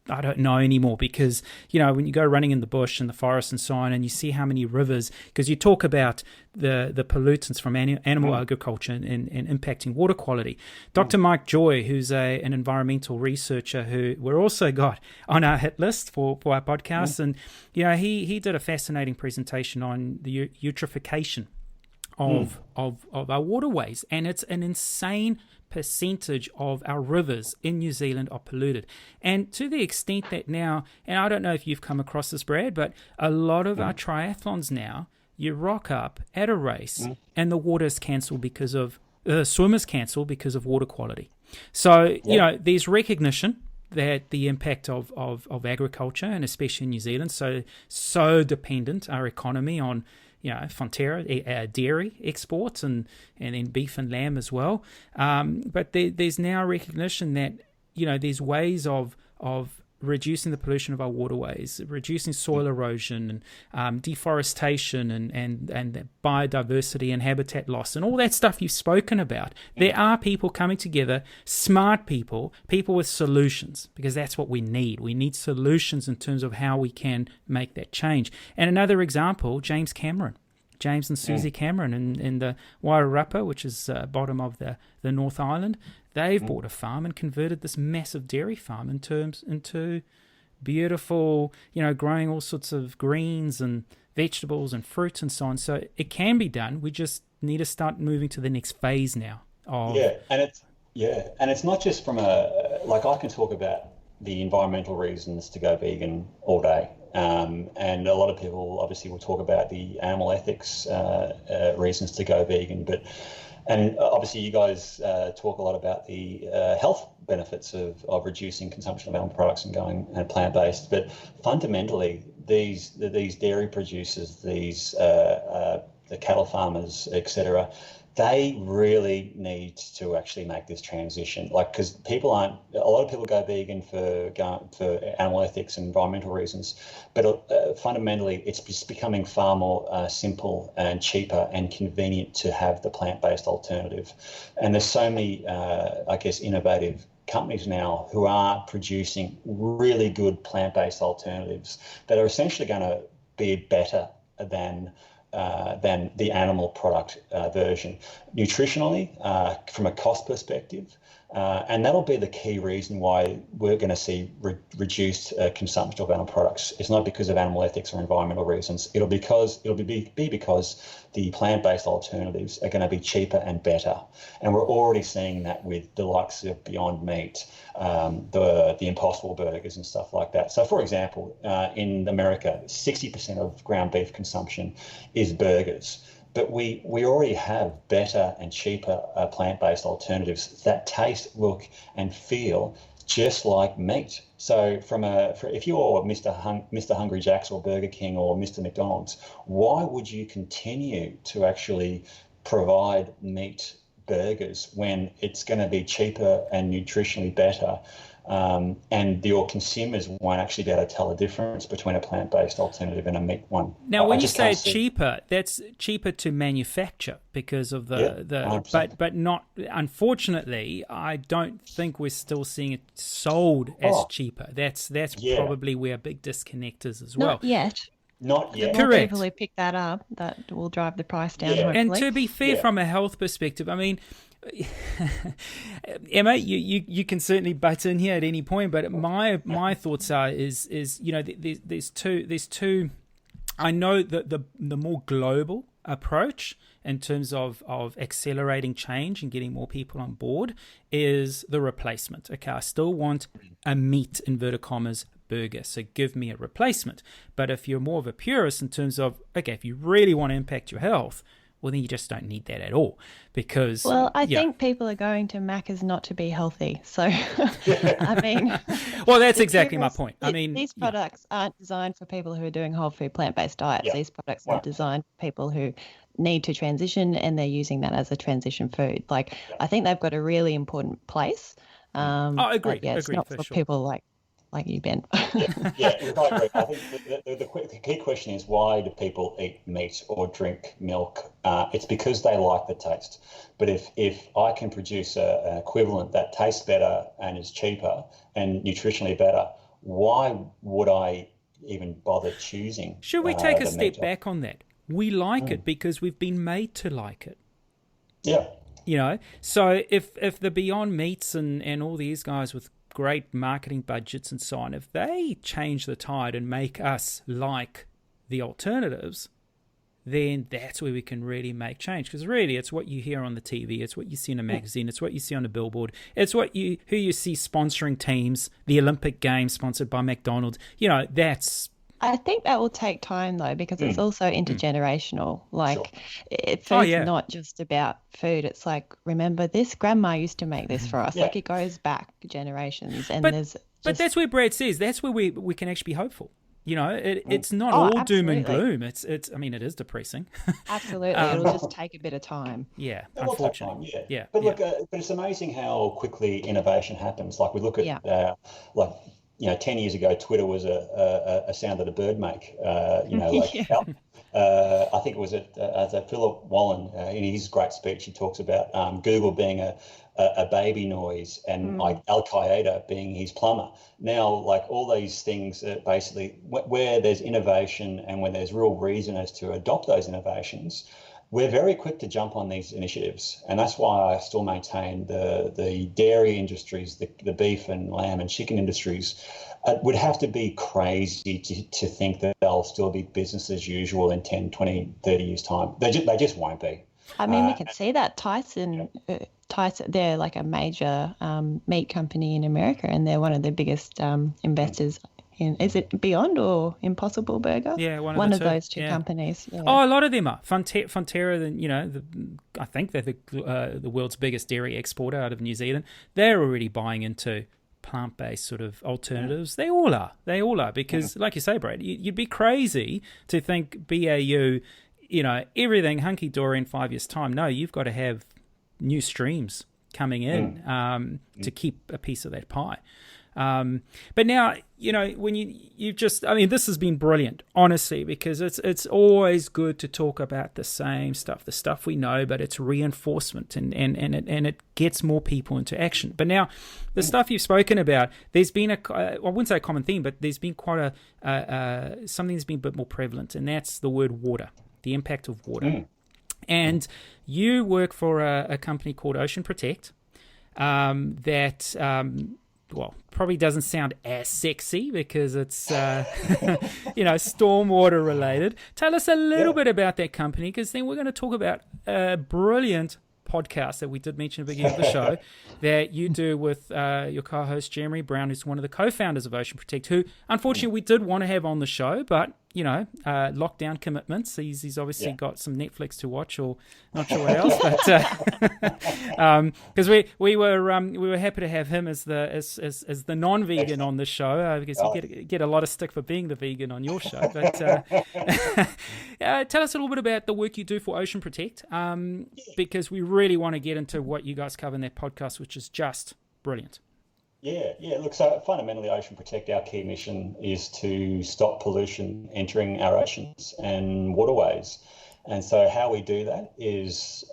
I don't know anymore, because, when you go running in the bush and the forest and so on, and you see how many rivers, because you talk about the pollutants from animal agriculture and impacting water quality. Dr. Mike Joy, who's an environmental researcher who we're also got on our hit list for our podcast, and, he did a fascinating presentation on the eutrophication of our waterways, and it's an insane percentage of our rivers in New Zealand are polluted. And to the extent that now, and I don't know if you've come across this, Brad, but a lot of our triathlons now, you rock up at a race and the water's cancelled because of swimmers cancelled because of water quality. So, there's recognition that the impact of agriculture, and especially in New Zealand, so dependent our economy on Fonterra, dairy exports and then beef and lamb as well. But there's now recognition that, there's ways of reducing the pollution of our waterways, reducing soil erosion and deforestation and biodiversity and habitat loss and all that stuff you've spoken about. There are people coming together, smart people with solutions, because that's what we need. We need solutions in terms of how we can make that change. And another example, James and Susie Cameron in the Wairarapa, which is bottom of the North Island. They've bought a farm and converted this massive dairy farm into beautiful, growing all sorts of greens and vegetables and fruits and so on. So it can be done. We just need to start moving to the next phase now. And it's not just from I can talk about the environmental reasons to go vegan all day. And a lot of people obviously will talk about the animal ethics reasons to go vegan, and obviously you guys talk a lot about the health benefits of reducing consumption of animal products and going plant-based. But fundamentally, these dairy producers, the cattle farmers, etc., they really need to actually make this transition. Because a lot of people go vegan for animal ethics and environmental reasons, but fundamentally it's just becoming far more simple and cheaper and convenient to have the plant-based alternative. And there's so many, innovative companies now who are producing really good plant-based alternatives that are essentially going to be better than the animal product version, nutritionally, from a cost perspective, and that'll be the key reason why we're going to see reduced consumption of animal products. It's not because of animal ethics or environmental reasons. It'll be because the plant-based alternatives are going to be cheaper and better, and we're already seeing that with the likes of Beyond Meat, the Impossible Burgers and stuff like that. So, for example, in America, 60% of ground beef consumption is burgers. But we already have better and cheaper plant-based alternatives that taste, look, and feel just like meat. So if you're Mr. Hungry Jack's or Burger King or Mr. McDonald's, why would you continue to actually provide meat burgers when it's going to be cheaper and nutritionally better and your consumers won't actually be able to tell the difference between a plant-based alternative and a meat one. Now, when you say cheaper, that's cheaper to manufacture because of but not, unfortunately, I don't think we're still seeing it sold as cheaper. That's probably where a big disconnect is as well. Not yet. Not yet. The more Correct. people who pick that up, that will drive the price down, hopefully. And to be fair, from a health perspective, I mean, Emma, you can certainly butt in here at any point, but my thoughts are there's two. I know that the more global approach in terms of accelerating change and getting more people on board is the replacement. Okay, I still want a meat, inverted commas, burger, so give me a replacement. But if you're more of a purist in terms of, okay, if you really want to impact your health, well, then you just don't need that at all, because... Well, I think people are going to Macca's not to be healthy. So, I mean... Well, that's exactly my point. I mean... These products aren't designed for people who are doing whole food plant-based diets. Yeah. These products are designed for people who need to transition, and they're using that as a transition food. Like, I think they've got a really important place. Agreed. It's not for people like you, Ben. I agree. I think the key question is, why do people eat meat or drink milk? It's because they like the taste. But if I can produce an equivalent that tastes better and is cheaper and nutritionally better, why would I even bother choosing? Should we take a step back on that? We like it because we've been made to like it. Yeah. You know, so if the Beyond Meats and all these guys with great marketing budgets and so on, if they change the tide and make us like the alternatives, then that's where we can really make change. Because really, it's what you hear on the TV, it's what you see in a magazine, it's what you see on a billboard, it's who you see sponsoring teams, the Olympic Games sponsored by McDonald's. You know, that's... I think that will take time, though, because it's also intergenerational. Like, food's not just about food. It's like, remember this? Grandma used to make this for us. Yeah. Like, it goes back generations. And but that's where Brad says, that's where we can actually be hopeful. You know, it's not all doom and gloom. It's. I mean, it is depressing. Absolutely. It'll just take a bit of time. Yeah, unfortunately. Yeah. But look, but it's amazing how quickly innovation happens. Like, we look at, 10 years ago, Twitter was a sound that a bird make. I think it was Philip Wallen in his great speech. He talks about Google being a baby noise and like Al Qaeda being his plumber. Now, like, all these things are basically where there's innovation and when there's real reason as to adopt those innovations, we're very quick to jump on these initiatives. And that's why I still maintain the dairy industries, the beef and lamb and chicken industries would have to be crazy to think that they'll still be business as usual in 10, 20, 30 years' time. They just won't be. I mean, we can see that Tyson, they're like a major meat company in America, and they're one of the biggest investors. Is it Beyond or Impossible Burger? Yeah, one of those two companies. Yeah. Oh, a lot of them are. Fonterra, I think they're the world's biggest dairy exporter out of New Zealand. They're already buying into plant-based sort of alternatives. They all are because, like you say, Brad, you'd be crazy to think BAU, everything hunky-dory in 5 years' time. No, you've got to have new streams coming in to keep a piece of that pie. But now, when this has been brilliant, honestly, because it's always good to talk about the same stuff, the stuff we know, but it's reinforcement and it gets more people into action. But now, the stuff you've spoken about, there's been I wouldn't say a common theme, but there's been quite something that's been a bit more prevalent, and that's the word water, the impact of water. And you work for a company called Ocean Protect that... probably doesn't sound as sexy because it's, stormwater related. Tell us a little bit about that company, because then we're going to talk about a brilliant podcast that we did mention at the beginning of the show that you do with your co-host Jeremy Brown, who's one of the co-founders of Ocean Protect, who unfortunately we did want to have on the show, but lockdown commitments. He's obviously got some Netflix to watch, or not sure what else. But because we were happy to have him as the non-vegan on the show, because you get a lot of stick for being the vegan on your show. But tell us a little bit about the work you do for Ocean Protect, because we really want to get into what you guys cover in that podcast, which is just brilliant. Yeah. Look, so fundamentally, Ocean Protect, our key mission is to stop pollution entering our oceans and waterways. And so how we do that is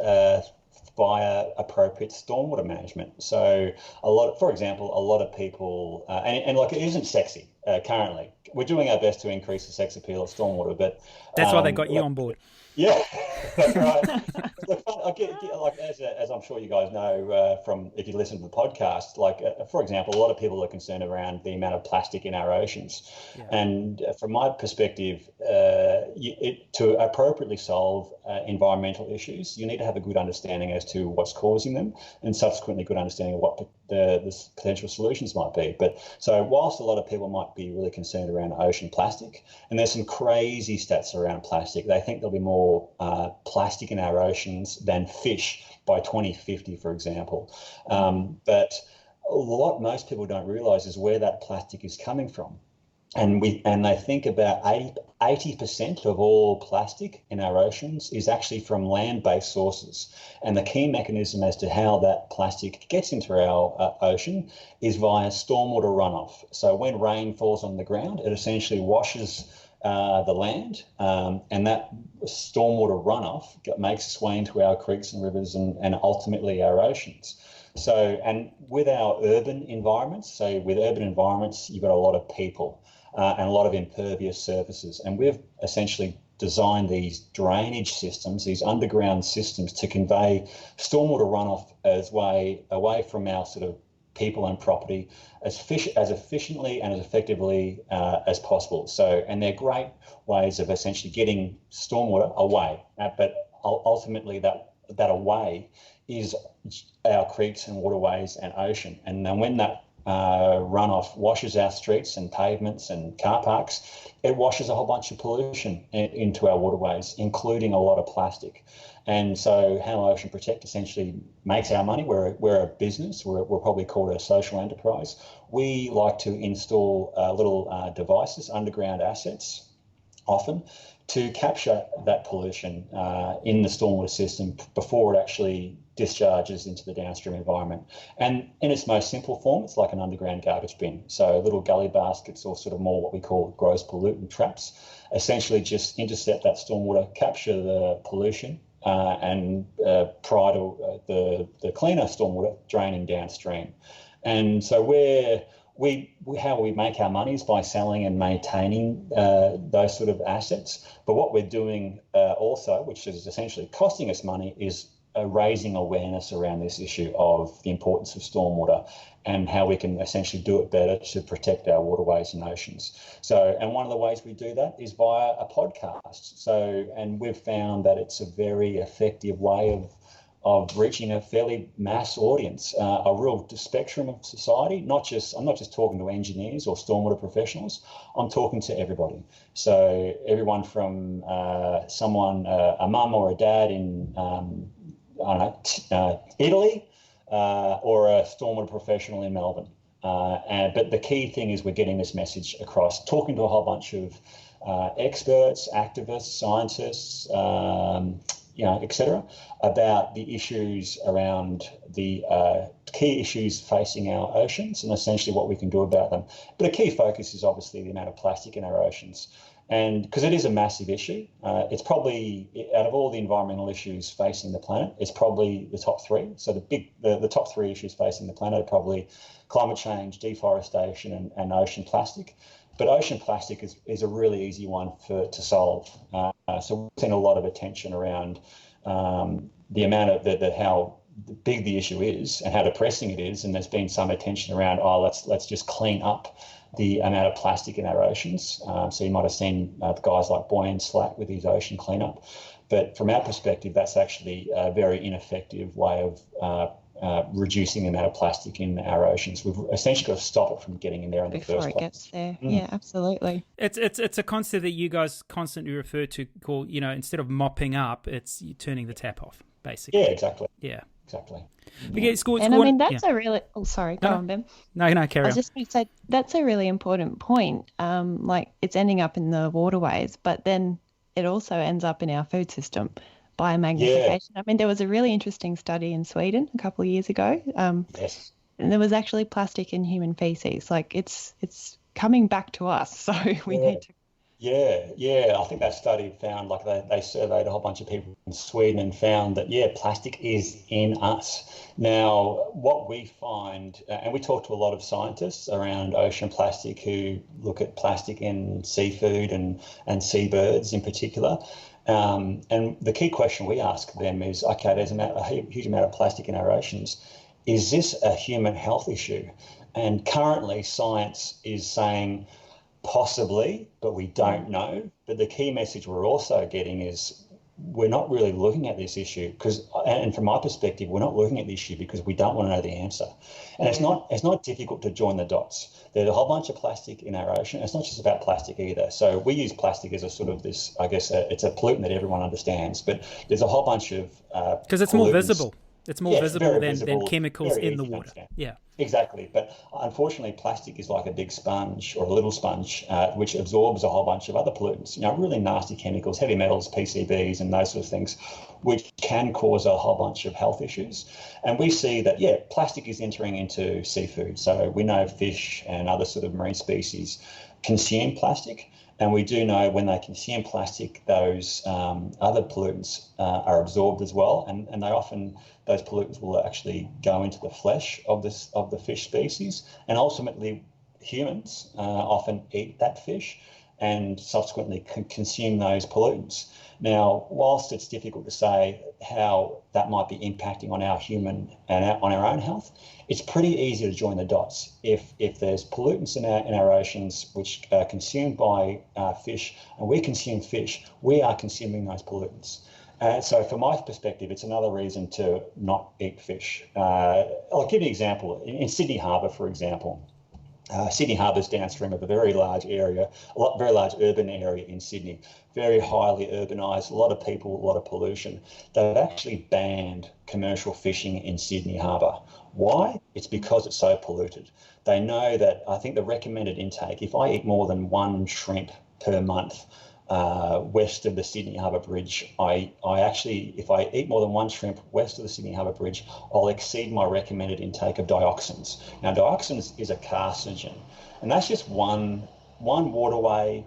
via appropriate stormwater management. So for example, a lot of people, and like it isn't sexy currently. We're doing our best to increase the sex appeal of stormwater, but that's why they got you on board. Yeah, that's right. Look, like as I'm sure you guys know from if you listen to the podcast, like for example, a lot of people are concerned around the amount of plastic in our oceans, and from my perspective, to appropriately solve environmental issues, you need to have a good understanding as to what's causing them, and subsequently good understanding of what the potential solutions might be. But so whilst a lot of people might be really concerned around ocean plastic, and there's some crazy stats around plastic, they think there'll be more plastic in our oceans than fish by 2050, for example. But what most people don't realise is where that plastic is coming from. And they think about 80% of all plastic in our oceans is actually from land-based sources. And the key mechanism as to how that plastic gets into our ocean is via stormwater runoff. So when rain falls on the ground, it essentially washes the land, and that stormwater runoff makes its way into our creeks and rivers and ultimately our oceans. So, and with our urban environments, you've got a lot of people and a lot of impervious surfaces. And we've essentially designed these drainage systems, these underground systems, to convey stormwater runoff away from our sort of people and property as efficiently and as effectively as possible. So, and they're great ways of essentially getting stormwater away. But ultimately, that away is our creeks and waterways and ocean. And then when that runoff washes our streets and pavements and car parks, it washes a whole bunch of pollution into our waterways, including a lot of plastic. And so how Ocean Protect essentially makes our money, we're a business, we're probably called a social enterprise. We like to install little devices, underground assets, often, to capture that pollution in the stormwater system before it actually discharges into the downstream environment. And in its most simple form, it's like an underground garbage bin. So little gully baskets, or sort of more what we call gross pollutant traps, essentially just intercept that stormwater, capture the pollution, and prior to the cleaner stormwater draining downstream. And so how we make our money is by selling and maintaining those sort of assets. But what we're doing also, which is essentially costing us money, is raising awareness around this issue of the importance of stormwater and how we can essentially do it better to protect our waterways and oceans. So, and one of the ways we do that is via a podcast. So, and we've found that it's a very effective way of reaching a fairly mass audience, a real spectrum of society. I'm not just talking to engineers or stormwater professionals. I'm talking to everybody. So everyone from a mum or a dad in Italy, or a stormwater professional in Melbourne. But the key thing is we're getting this message across, talking to a whole bunch of experts, activists, scientists, etc., about the issues around the key issues facing our oceans and essentially what we can do about them. But a key focus is obviously the amount of plastic in our oceans. And because it is a massive issue, it's probably, out of all the environmental issues facing the planet, it's probably the top three. So the top three issues facing the planet are probably climate change, deforestation, and ocean plastic. But ocean plastic is a really easy one to solve. So we've seen a lot of attention around the amount of how big the issue is and how depressing it is. And there's been some attention around, let's just clean up the amount of plastic in our oceans. So you might have seen guys like Boy and Slack with his ocean cleanup. But from our perspective, that's actually a very ineffective way of reducing the amount of plastic in our oceans. We've essentially got to stop it from getting in there in the first place. Before it gets there. Yeah, absolutely. It's a concept that you guys constantly refer to, called, instead of mopping up, it's turning the tap off, basically. Yeah, exactly. Yeah. Exactly. That's a really... Oh, sorry. Go on, Ben. No, carry on. I was just going to say, that's a really important point. Like, it's ending up in the waterways, but then it also ends up in our food system. Biomagnification. Yeah. I mean, there was a really interesting study in Sweden a couple of years ago. Yes. And there was actually plastic in human feces. Like it's coming back to us. So we need to. Yeah. I think that study found, like they surveyed a whole bunch of people in Sweden and found that, plastic is in us. Now, what we find, and we talk to a lot of scientists around ocean plastic who look at plastic in seafood and seabirds in particular. And the key question we ask them is, okay, there's a huge amount of plastic in our oceans. Is this a human health issue? And currently science is saying possibly, but we don't know. But the key message we're also getting is we're not really looking at this issue and from my perspective, we're not looking at the issue because we don't want to know the answer. And it's not difficult to join the dots. There's a whole bunch of plastic in our ocean. It's not just about plastic either. So we use plastic as a sort of this, I guess, it's a pollutant that everyone understands, but there's a whole bunch of because it's more visible. It's more visible than chemicals in the water. Yeah, exactly. But unfortunately, plastic is like a big sponge or a little sponge, which absorbs a whole bunch of other pollutants, really nasty chemicals, heavy metals, PCBs, and those sort of things, which can cause a whole bunch of health issues. And we see that, plastic is entering into seafood. So we know fish and other sort of marine species consume plastic. And we do know when they consume plastic, those other pollutants are absorbed as well. And those pollutants will actually go into the flesh of the fish species. And ultimately, humans often eat that fish and subsequently consume those pollutants. Now, whilst it's difficult to say how that might be impacting on our human and on our own health, it's pretty easy to join the dots. If there's pollutants in our oceans which are consumed by fish, and we consume fish, we are consuming those pollutants. So from my perspective, it's another reason to not eat fish. I'll give you an example. In Sydney Harbour, for example, Sydney Harbour is downstream of a very large area, very large urban area in Sydney, very highly urbanised, a lot of people, a lot of pollution. They've actually banned commercial fishing in Sydney Harbour. Why? It's because it's so polluted. They know that, I think the recommended intake, if I eat more than one shrimp per month, west of the Sydney Harbour Bridge, if I eat more than one shrimp west of the Sydney Harbour Bridge, I'll exceed my recommended intake of dioxins. Now, dioxins is a carcinogen, and that's just one waterway.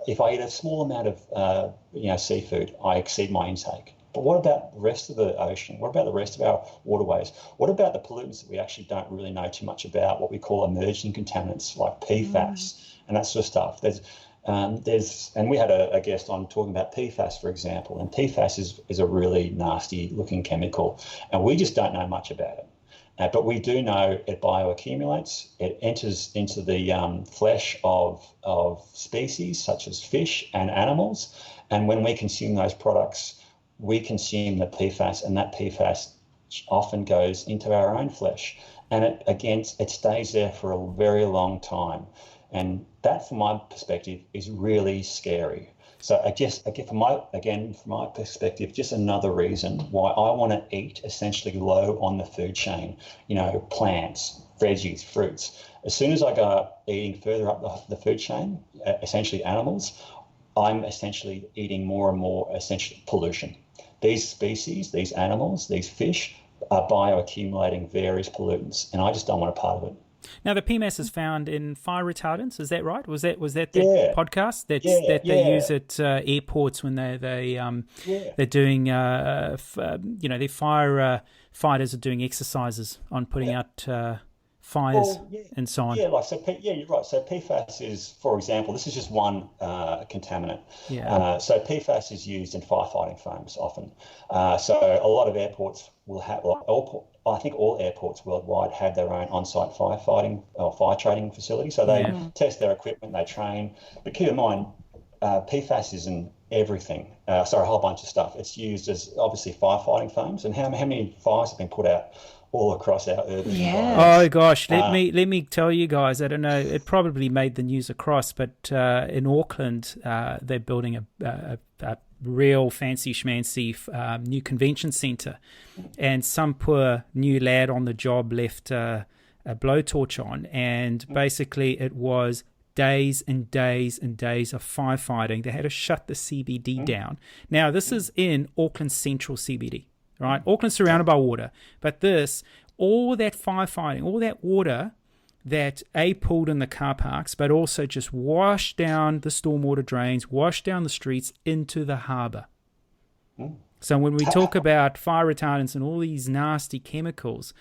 If I eat a small amount of seafood, I exceed my intake. But what about the rest of the ocean? What about the rest of our waterways? What about the pollutants that we actually don't really know too much about, what we call emerging contaminants like PFAS and that sort of stuff? And we had a guest on talking about PFAS, for example, and PFAS is a really nasty looking chemical, and we just don't know much about it. But we do know it bioaccumulates, it enters into the flesh of species such as fish and animals, and when we consume those products, we consume the PFAS, and that PFAS often goes into our own flesh, and it stays there for a very long time. And that, from my perspective, is really scary. So from my perspective, just another reason why I want to eat essentially low on the food chain, plants, veggies, fruits. As soon as I go eating further up the food chain, essentially animals, I'm essentially eating more and more essentially pollution. These species, these animals, these fish are bioaccumulating various pollutants, and I just don't want a part of it. Now, the PMAS is found in fire retardants. Is that right? Was that the podcast that they use at airports when they're doing their fighters are doing exercises on putting out fires and so on. You're right. So PFAS is, for example, this is just one contaminant. So PFAS is used in firefighting foams often. So a lot of airports will have, I think all airports worldwide have their own on-site firefighting or fire training facility. So they test their equipment, they train. But keep in mind, PFAS is in everything. A whole bunch of stuff. It's used as obviously firefighting foams. And how many fires have been put out all across our urban environment? Oh gosh, let me tell you guys. I don't know. It probably made the news across, but in Auckland, they're building a real fancy schmancy new convention centre, and some poor new lad on the job left a blowtorch on, and basically it was days and days and days of firefighting. They had to shut the CBD down. Now, this is in Auckland Central CBD, right? Auckland's surrounded by water, but this all that firefighting, all that water that pooled in the car parks, but also just washed down the stormwater drains, washed down the streets into the harbour. So when we talk about fire retardants and all these nasty chemicals,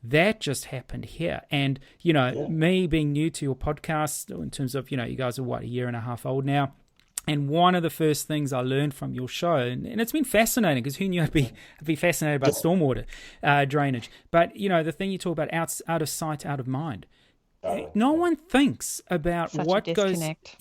that just happened here. And, me being new to your podcast, in terms of, you guys are, a year and a half old now. And one of the first things I learned from your show, and it's been fascinating, because who knew I'd be fascinated about stormwater drainage. But, the thing you talk about, out of sight, out of mind. No one thinks about Such what a disconnect.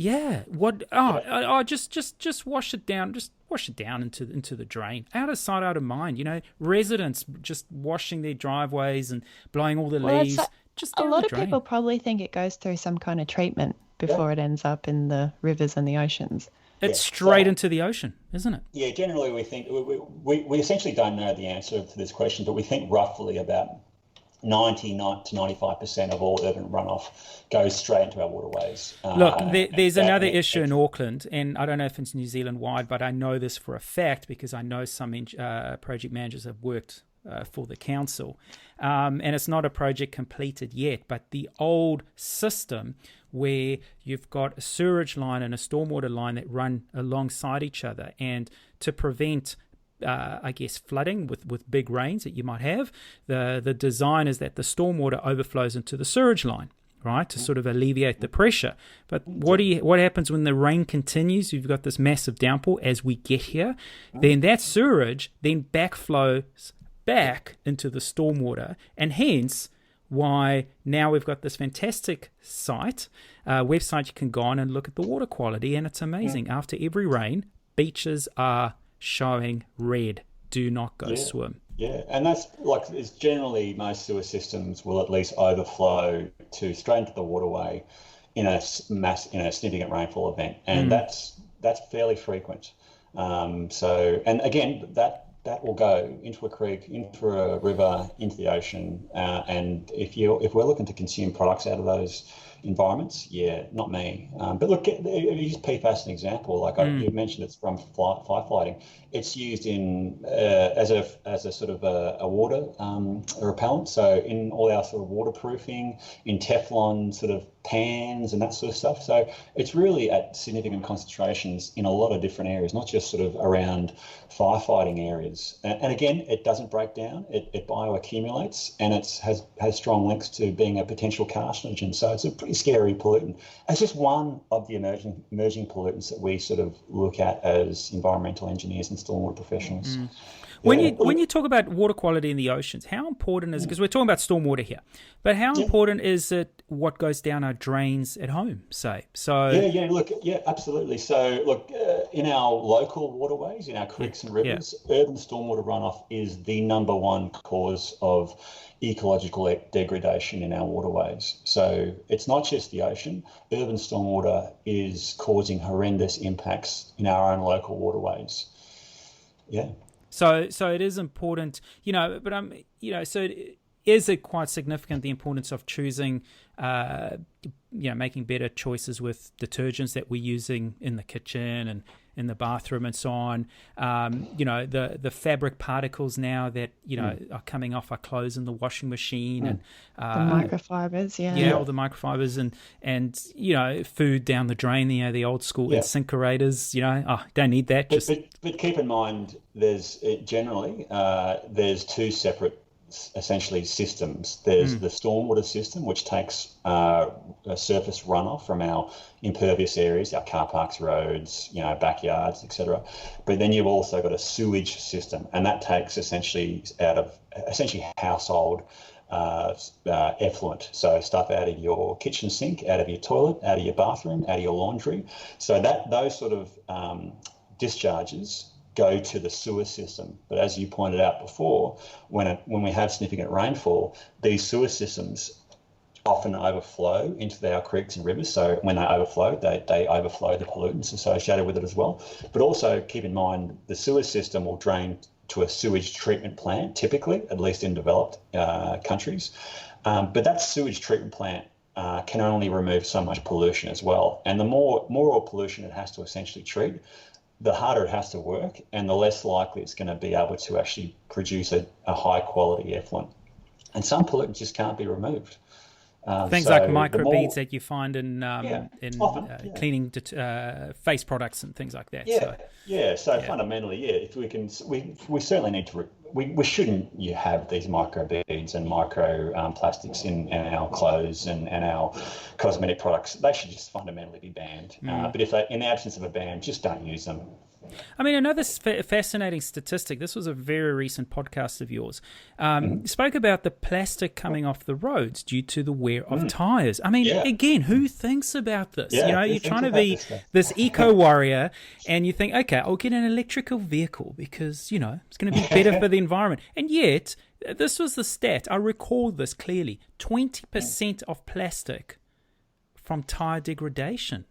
Just wash it down. Just wash it down into the drain. Out of sight, out of mind. Residents just washing their driveways and blowing all the leaves. Just a down lot the of drain. people probably think it goes through some kind of treatment before it ends up in the rivers and the oceans. It's straight into the ocean, isn't it? Yeah, generally we think, we essentially don't know the answer to this question, but we think roughly about 90 to 95% of all urban runoff goes straight into our waterways. Look, there's another issue in Auckland, and I don't know if it's New Zealand-wide, but I know this for a fact because I know some project managers have worked for the council. And it's not a project completed yet, but the old system where you've got a sewerage line and a stormwater line that run alongside each other, and to prevent flooding with big rains that you might have, the design is that the stormwater overflows into the sewerage line, right, to sort of alleviate the pressure. But what happens when the rain continues? You've got this massive downpour as we get here, then that sewerage then backflows back into the stormwater, and hence why now we've got this fantastic website you can go on and look at the water quality, and it's amazing. After every rain, beaches are showing red. Do not go swim. Yeah, and that's it's generally most sewer systems will at least overflow straight into the waterway in a significant rainfall event, and that's fairly frequent. And again, that will go into a creek, into a river, into the ocean, and if we're looking to consume products out of those environments, not me. But look, use PFAS as an example. You mentioned, it's from firefighting. It's used in as a sort of a water repellent. So in all our sort of waterproofing, in Teflon sort of pans and that sort of stuff. So it's really at significant concentrations in a lot of different areas, not just sort of around firefighting areas. And again, it doesn't break down. It bioaccumulates, and it has strong links to being a potential carcinogen. So it's a pretty scary pollutant. It's just one of the emerging pollutants that we sort of look at as environmental engineers and stormwater professionals. When you talk about water quality in the oceans, how important is, because we're talking about stormwater here, but how important is it what goes down our drains at home, say? So Absolutely. So look, in our local waterways, in our creeks and rivers, urban stormwater runoff is the number one cause of ecological degradation in our waterways. So it's not just the ocean. Urban stormwater is causing horrendous impacts in our own local waterways. Yeah. So it is important, but so is it quite significant, the importance of choosing, making better choices with detergents that we're using in the kitchen and in the bathroom and so on. The fabric particles now that, are coming off our clothes in the washing machine and the microfibers, all the microfibers and food down the drain, the old school incinerators, don't need that. But keep in mind, there's two separate essentially systems. There's the stormwater system, which takes a surface runoff from our impervious areas, our car parks, roads, backyards, etc. But then you've also got a sewage system, and that takes essentially out of household effluent, so stuff out of your kitchen sink, out of your toilet, out of your bathroom, out of your laundry. So those sort of discharges go to the sewer system. But as you pointed out before, when we have significant rainfall, these sewer systems often overflow into our creeks and rivers. So when they overflow, they overflow the pollutants associated with it as well. But also keep in mind, the sewer system will drain to a sewage treatment plant, typically, at least in developed countries. But that sewage treatment plant can only remove so much pollution as well. And the more pollution it has to essentially treat, the harder it has to work, and the less likely it's going to be able to actually produce a high quality effluent. and some pollutants just can't be removed. Things So like the microbeads more, that you find in often, cleaning face products and things like that. So fundamentally, if we can, we certainly need to. We shouldn't have these microbeads and micro plastics in our clothes and our cosmetic products. They should just fundamentally be banned. But if in the absence of a ban, just don't use them. I mean, another fascinating statistic, this was a very recent podcast of yours, spoke about the plastic coming off the roads due to the wear of tyres. I mean, again, who thinks about this? You're trying to be this eco-warrior and you think, okay, I'll get an electrical vehicle because, it's going to be better for the environment. And yet, this was the stat, I recall this clearly, 20% of plastic from tyre degradation.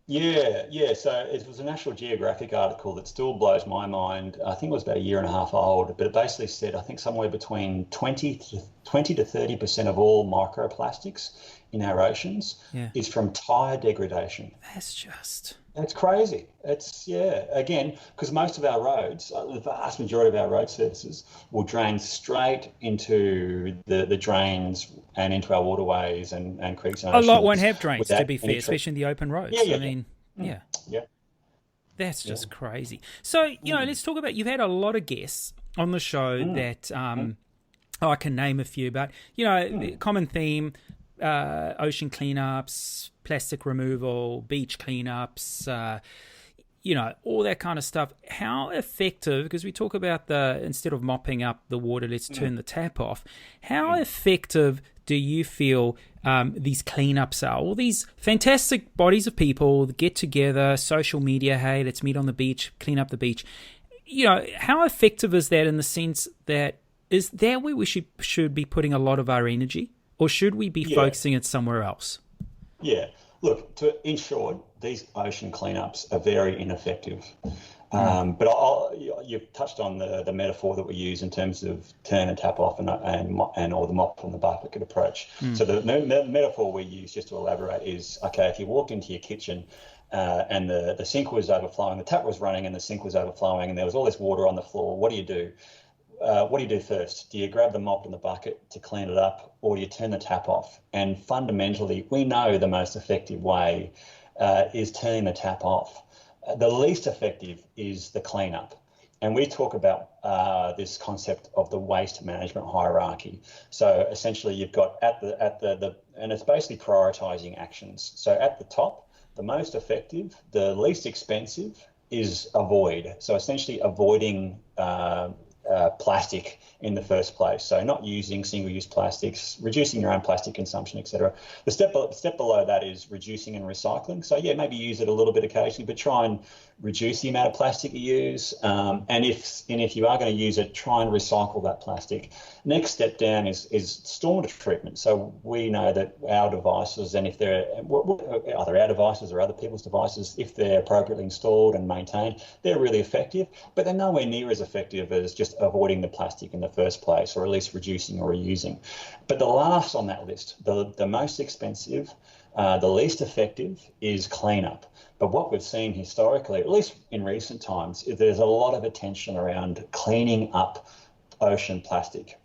So it was a National Geographic article that still blows my mind. I think it was about a year and a half old, but it basically said, I think somewhere between 20 to 30% of all microplastics in our oceans is from tyre degradation. It's crazy. Again, because most of our roads, the vast majority of our road surfaces will drain straight into the drains and into our waterways and creeks and oceans. A lot won't have drains, to be fair, especially in the open roads. That's just crazy. So, let's talk about, you've had a lot of guests on the show that, I can name a few, but, common theme, ocean cleanups, plastic removal, beach cleanups, all that kind of stuff. How effective, because we talk about instead of mopping up the water, let's turn the tap off. How effective do you feel these cleanups are? All these fantastic bodies of people that get together, social media, hey, let's meet on the beach, clean up the beach. How effective is that in the sense that, is that where we should be putting a lot of our energy? Or should we be focusing it somewhere else? Look, in short, these ocean cleanups are very ineffective. But you've touched on the metaphor that we use in terms of turn and tap off and or the mop from the bucket approach. So the metaphor we use, just to elaborate, is, okay, if you walk into your kitchen and the sink was overflowing, the tap was running and the sink was overflowing and there was all this water on the floor, what do you do? What do you do first? Do you grab the mop and the bucket to clean it up, or do you turn the tap off? And fundamentally, we know the most effective way is turning the tap off. The least effective is the cleanup. And we talk about this concept of the waste management hierarchy. So essentially, you've got and it's basically prioritizing actions. So at the top, the most effective, the least expensive is avoid. So essentially avoiding plastic in the first place. So not using single-use plastics, reducing your own plastic consumption, etc. The step below that is reducing and recycling. So maybe use it a little bit occasionally, but try and reduce the amount of plastic you use. And if you are going to use it, try and recycle that plastic. Next step down is stormwater treatment. So we know that our devices, and if they're either our devices or other people's devices, if they're appropriately installed and maintained, they're really effective, but they're nowhere near as effective as just avoiding the plastic in the first place, or at least reducing or reusing. But the last on that list, the most expensive, the least effective, is cleanup. But what we've seen historically, at least in recent times, is there's a lot of attention around cleaning up ocean plastic.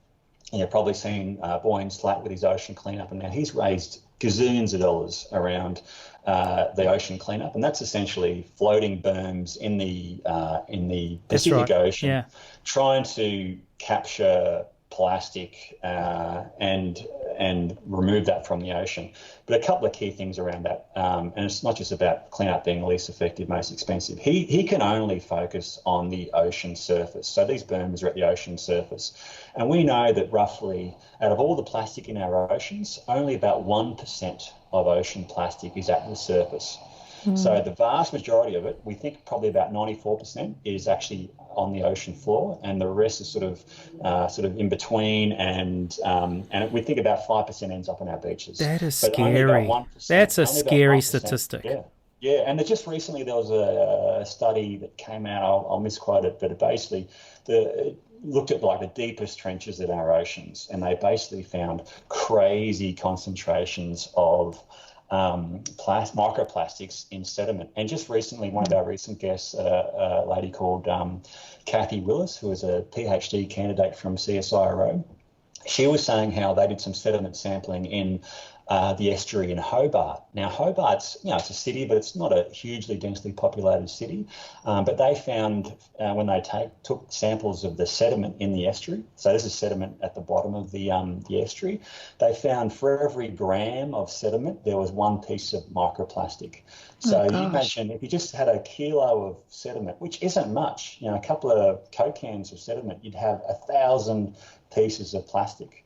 And you've probably seen Boyne Slack with his ocean cleanup, and now he's raised gazillions of dollars around the ocean cleanup, and that's essentially floating berms in the Pacific Ocean, trying to capture plastic and remove that from the ocean. But a couple of key things around that, and it's not just about cleanup being least effective, most expensive. He can only focus on the ocean surface. So these berms are at the ocean surface. And we know that roughly out of all the plastic in our oceans, only about 1% of ocean plastic is at the surface. So the vast majority of it, we think probably about 94%, is actually on the ocean floor, and the rest is sort of in between, and we think about 5% ends up on our beaches. That is scary. That's a scary statistic. Yeah, and just recently there was a study that came out. I'll misquote it, but it basically looked at like the deepest trenches in our oceans, and they basically found crazy concentrations of microplastics in sediment. And just recently, one of our recent guests, a lady called Kathy Willis, who is a PhD candidate from CSIRO, she was saying how they did some sediment sampling in the estuary in Hobart. Now, Hobart's, it's a city, but it's not a hugely densely populated city. But they found when they took samples of the sediment in the estuary, so this is sediment at the bottom of the estuary, they found for every gram of sediment, there was 1 piece of microplastic. So you imagine if you just had a kilo of sediment, which isn't much, a couple of Coke cans of sediment, you'd have 1,000 pieces of plastic.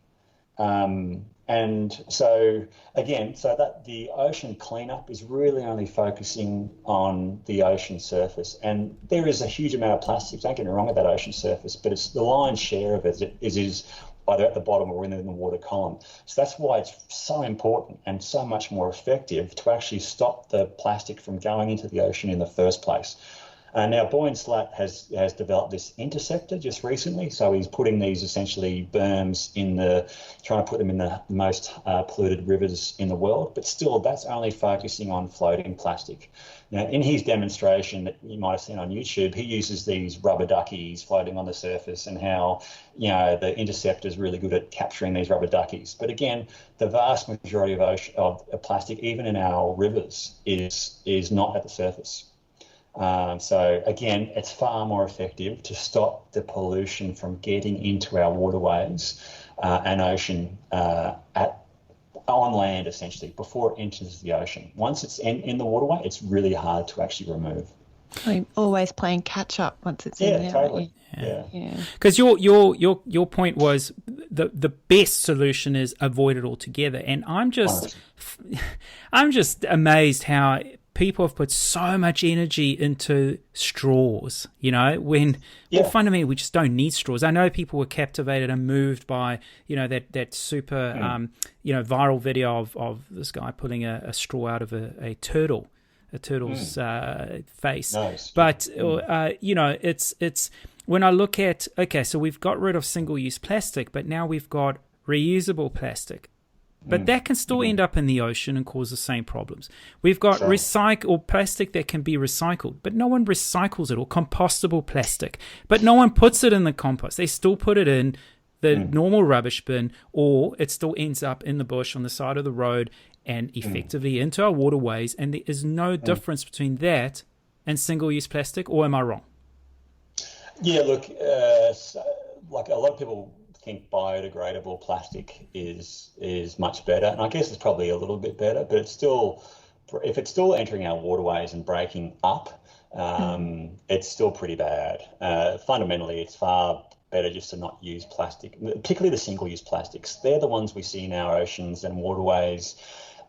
And so again, so that the ocean cleanup is really only focusing on the ocean surface. And there is a huge amount of plastics, don't get me wrong, at that ocean surface, but it's the lion's share of it is either at the bottom or in the water column. So that's why it's so important and so much more effective to actually stop the plastic from going into the ocean in the first place. Now, Boyne Slat has developed this interceptor just recently. So he's putting these essentially berms trying to put them in the most polluted rivers in the world. But still, that's only focusing on floating plastic. Now, in his demonstration that you might have seen on YouTube, he uses these rubber duckies floating on the surface and how, the interceptor is really good at capturing these rubber duckies. But again, the vast majority of plastic, even in our rivers, is not at the surface. So again, it's far more effective to stop the pollution from getting into our waterways and ocean on land, essentially, before it enters the ocean. Once it's in the waterway, it's really hard to actually remove. I'm always playing catch up once it's in there. Totally. Because your point was the best solution is avoid it altogether, and I'm just amazed how people have put so much energy into straws, when fundamentally we just don't need straws. I know people were captivated and moved by, that super, viral video of this guy pulling a straw out of a turtle's face. Nice. But, it's when I look at, so we've got rid of single-use plastic, but now we've got reusable plastic. But that can still end up in the ocean and cause the same problems. We've got plastic that can be recycled, but no one recycles it, or compostable plastic, but no one puts it in the compost. They still put it in the normal rubbish bin, or it still ends up in the bush on the side of the road and effectively into our waterways. And there is no difference between that and single-use plastic, or am I wrong? Yeah, look, like a lot of people think biodegradable plastic is much better, and I guess it's probably a little bit better, but if it's still entering our waterways and breaking up, it's still pretty bad. Fundamentally, it's far better just to not use plastic, particularly the single-use plastics. They're the ones we see in our oceans and waterways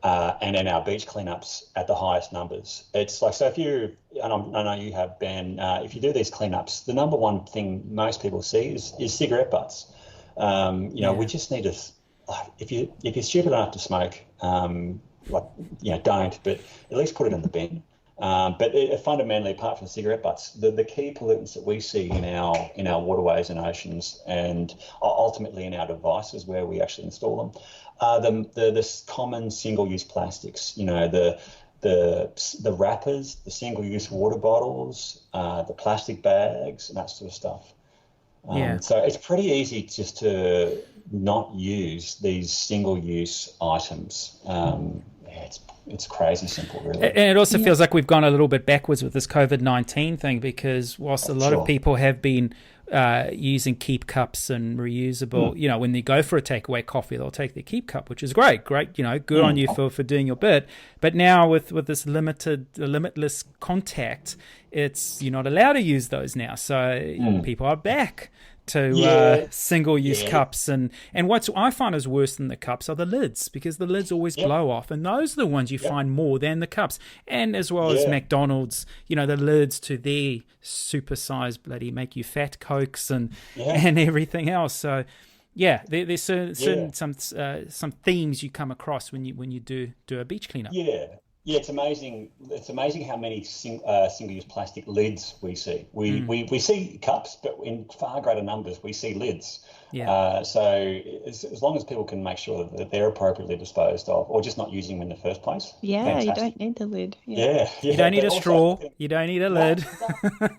and in our beach cleanups at the highest numbers. It's like, so and I know you have, Ben, if you do these cleanups, the number one thing most people see is cigarette butts. We just need to, if you're stupid enough to smoke, don't, but at least put it in the bin. But fundamentally, apart from cigarette butts, the key pollutants that we see in our waterways and oceans, and ultimately in our devices where we actually install them, are the common single-use plastics. The wrappers, the single-use water bottles, the plastic bags, and that sort of stuff. So it's pretty easy just to not use these single-use items. It's crazy simple, really. And it also feels like we've gone a little bit backwards with this COVID-19 thing, because whilst a lot of people have been using keep cups and reusable, when they go for a takeaway coffee, they'll take their keep cup, which is great, good on you for doing your bit. But now with this limitless contact, you're not allowed to use those now. So people are back to single-use cups, and what I find is worse than the cups are the lids, because the lids always blow off, and those are the ones you find more than the cups. And as well as McDonald's, the lids to their super-sized bloody make you fat Cokes and everything else. So there's certain some themes you come across when you do a beach cleanup. Yeah, it's amazing. It's amazing how many single-use plastic lids we see. We see cups, but in far greater numbers, we see lids. Yeah. So as long as people can make sure that they're appropriately disposed of, or just not using them in the first place. Yeah, fantastic. You don't need the lid. Yeah. You don't need a also, straw. You don't need a lid.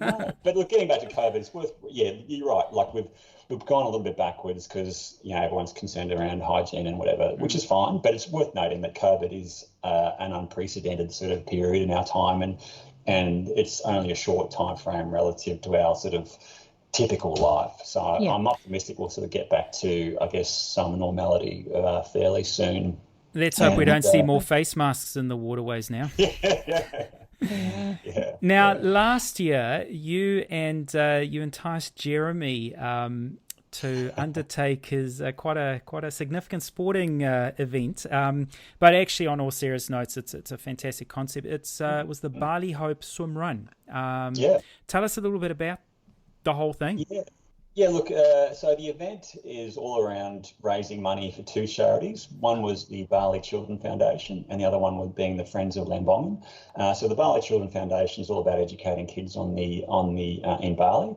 No. But look, getting back to COVID, it's worth. Yeah, you're right. Like we've gone a little bit backwards because everyone's concerned around hygiene and whatever, which is fine. But it's worth noting that COVID is an unprecedented sort of period in our time, and it's only a short time frame relative to our sort of typical life. So I'm optimistic we'll sort of get back to, I guess, some normality fairly soon. Let's hope we don't see more face masks in the waterways now. Yeah. Now, last year, you enticed Jeremy to undertake his quite a significant sporting event. But actually, on all serious notes, it's a fantastic concept. It was the Bali Hope Swim Run. Tell us a little bit about the whole thing. Yeah, look, so the event is all around raising money for two charities. One was the Bali Children Foundation, and the other one was being the Friends of Lambongan. So the Bali Children Foundation is all about educating kids in Bali,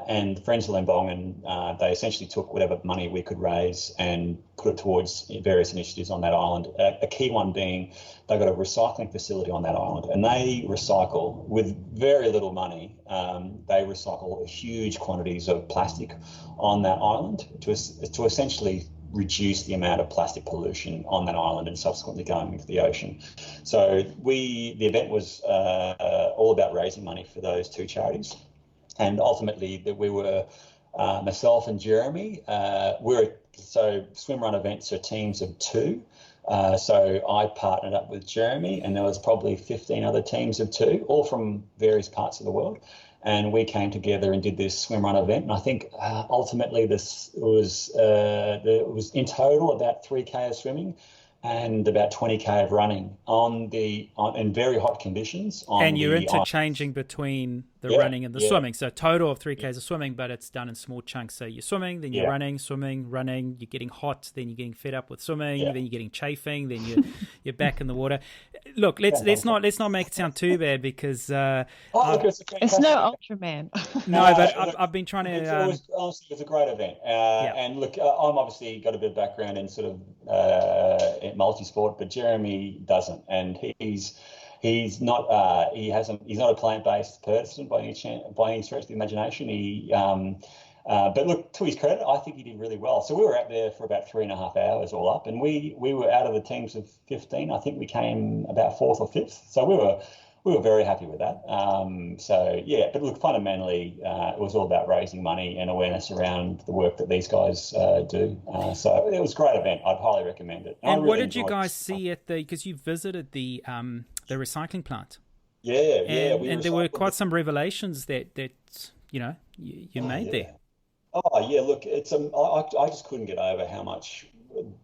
and Friends of Lambongan, they essentially took whatever money we could raise and put it towards various initiatives on that island. A key one being they've got a recycling facility on that island, and they recycle with very little money. They recycle huge quantities of plastic on that island to essentially reduce the amount of plastic pollution on that island and subsequently going into the ocean. So the event was all about raising money for those two charities, and ultimately that we were myself and Jeremy. So swim run events are teams of two. So I partnered up with Jeremy, and there was probably 15 other teams of two, all from various parts of the world. And we came together and did this swim run event. And I think ultimately this was in total about 3K of swimming and about 20K of running in very hot conditions. And you're interchanging between the running and the swimming. So total of 3Ks of swimming, but it's done in small chunks. So you're swimming, then you're running, swimming, running. You're getting hot, then you're getting fed up with swimming, then you're getting chafing, then you're back in the water. Look, let's not make it sound too bad because it's no Ultraman. No, but I've been trying to. Honestly, it's a great event. And look, I'm obviously got a bit of background in sort of multisport, but Jeremy doesn't, and he's not a plant-based person by any stretch of the imagination. But look, to his credit, I think he did really well. So we were out there for about 3.5 hours all up, and we were out of the teams of 15. I think we came about 4th or 5th. So we were very happy with that. But look, fundamentally, it was all about raising money and awareness around the work that these guys do. So it was a great event. I'd highly recommend it. And what did you guys see because you visited the recycling plant? And there were quite some revelations that you made there. Oh yeah, look, I just couldn't get over how much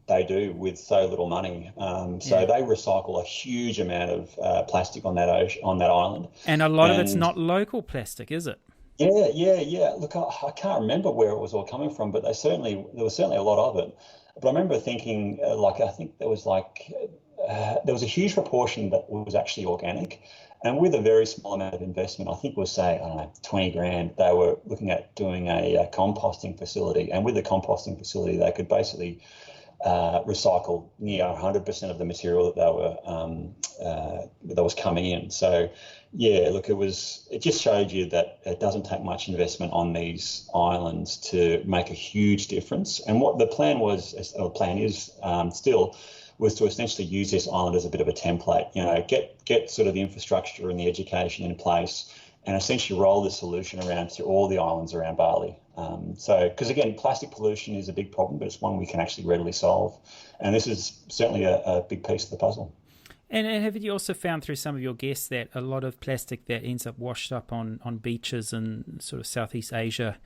they do with so little money. They recycle a huge amount of plastic on that island, and a lot of it's not local plastic, is it? Yeah. Look, I can't remember where it was all coming from, but there was certainly a lot of it. But I remember thinking, I think there was a huge proportion that was actually organic. And with a very small amount of investment, I think we'll say, I don't know, 20 grand, they were looking at doing a composting facility. And with the composting facility, they could basically recycle near 100% of the material that was coming in. So, yeah, look, it just showed you that it doesn't take much investment on these islands to make a huge difference. And what the plan is still, was to essentially use this island as a bit of a template, get sort of the infrastructure and the education in place and essentially roll this solution around to all the islands around Bali. Because again, plastic pollution is a big problem, but it's one we can actually readily solve. And this is certainly a big piece of the puzzle. And have you also found through some of your guests that a lot of plastic that ends up washed up on beaches in sort of Southeast Asia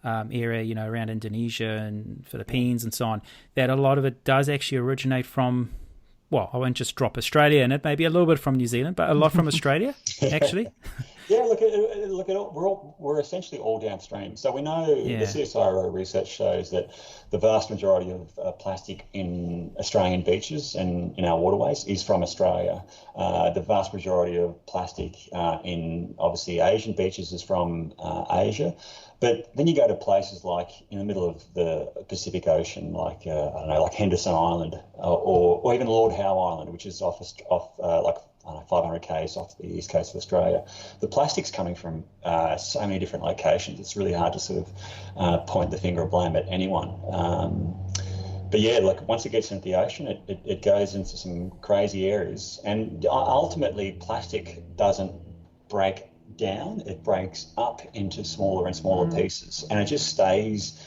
area, around Indonesia and Philippines and so on, that a lot of it does actually originate from, well, I won't just drop Australia in it, maybe a little bit from New Zealand, but a lot from Australia, actually? Yeah, we're essentially all downstream. So we know the CSIRO research shows that the vast majority of plastic in Australian beaches and in our waterways is from Australia. The vast majority of plastic in obviously Asian beaches is from Asia. But then you go to places like in the middle of the Pacific Ocean, like I don't know, like Henderson Island, or even Lord Howe Island, which is off like 500 k's off the east coast of Australia. The plastic's coming from so many different locations. It's really hard to sort of point the finger of blame at anyone. But yeah, like once it gets into the ocean, it goes into some crazy areas, and ultimately plastic doesn't break down, it breaks up into smaller and smaller pieces, and it just stays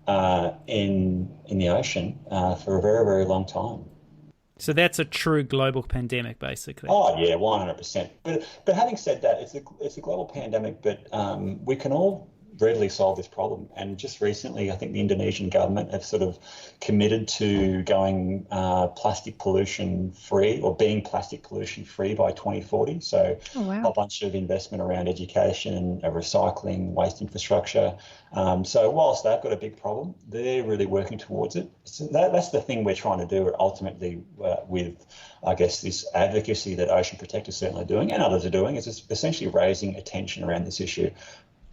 in the ocean for a very, very long time. So that's a true global pandemic, basically. Oh yeah, 100%. But having said that, it's a global pandemic, but we can all readily solve this problem. And just recently, I think the Indonesian government have sort of committed to going plastic pollution free, or being plastic pollution free by 2040. So a bunch of investment around education, recycling, waste infrastructure. So whilst they've got a big problem, they're really working towards it. So that's the thing we're trying to do ultimately with, I guess, this advocacy that Ocean Protect is certainly doing and others are doing, is essentially raising attention around this issue,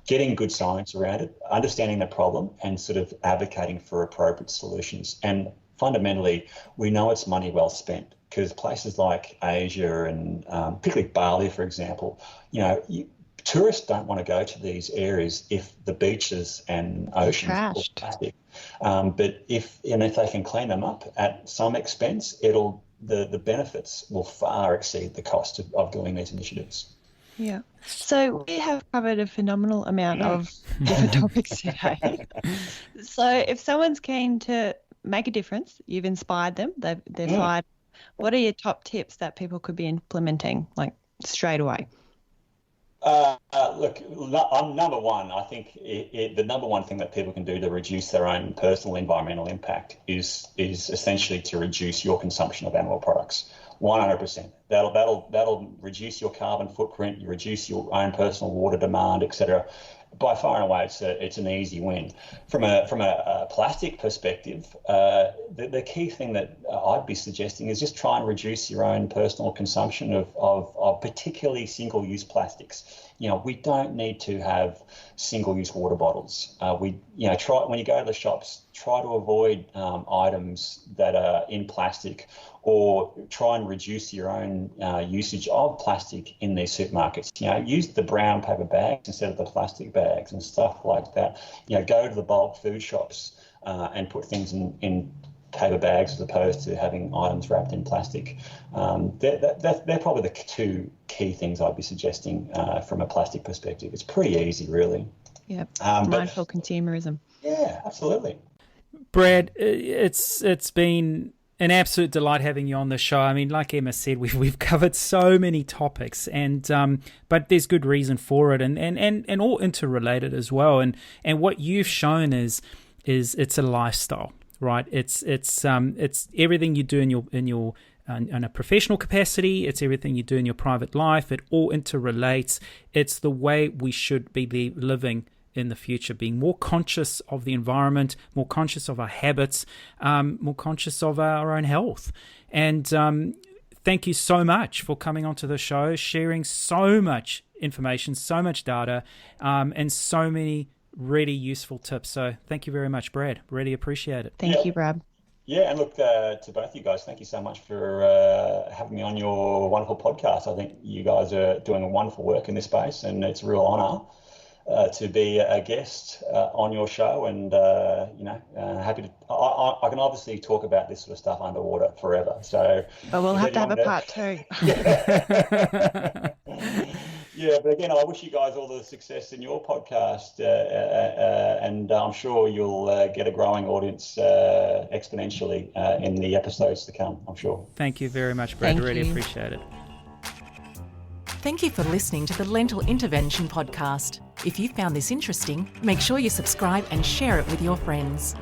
getting good science around it, understanding the problem, and sort of advocating for appropriate solutions. And fundamentally, we know it's money well spent, because places like Asia and particularly Bali, for example, tourists don't want to go to these areas if the beaches and oceans are plastic. But if they can clean them up at some expense, the benefits will far exceed the cost of doing these initiatives. Yeah. So we have covered a phenomenal amount of different topics today. So if someone's keen to make a difference, you've inspired them, they're fired. What are your top tips that people could be implementing, like, straight away? Look, number one, I think the number one thing that people can do to reduce their own personal environmental impact is essentially to reduce your consumption of animal products. 100%. That'll reduce your carbon footprint, you reduce your own personal water demand, etc. By far and away, it's an easy win. From a plastic perspective, the key thing that I'd be suggesting is just try and reduce your own personal consumption of particularly single-use plastics. We don't need to have single-use water bottles. Try when you go to the shops, try to avoid items that are in plastic, or try and reduce your own usage of plastic in these supermarkets. Use the brown paper bags instead of the plastic bags and stuff like that. Go to the bulk food shops and put things in paper bags as opposed to having items wrapped in plastic. They're probably the two key things I'd be suggesting from a plastic perspective. It's pretty easy, really. Yeah, mindful consumerism. Yeah, absolutely. Brad, it's been an absolute delight having you on the show. I mean, like Emma said, we've covered so many topics, and but there's good reason for it, and all interrelated as well. And what you've shown is it's a lifestyle, right? It's everything you do in a professional capacity. It's everything you do in your private life. It all interrelates. It's the way we should be living in the future, being more conscious of the environment, more conscious of our habits, more conscious of our own health. And thank you so much for coming onto the show, sharing so much information, so much data, and so many really useful tips. So thank you very much, Brad. Really appreciate it. Thank you, Brad. Yeah, and look, to both of you guys, thank you so much for having me on your wonderful podcast. I think you guys are doing wonderful work in this space, and it's a real honour to be a guest on your show, and happy to. I can obviously talk about this sort of stuff underwater forever. So, but we'll have to have a part two. Yeah, but again, I wish you guys all the success in your podcast, and I'm sure you'll get a growing audience exponentially in the episodes to come. I'm sure. Thank you very much, Brad. Really appreciate it. Thank you for listening to the Lentil Intervention podcast. If you found this interesting, make sure you subscribe and share it with your friends.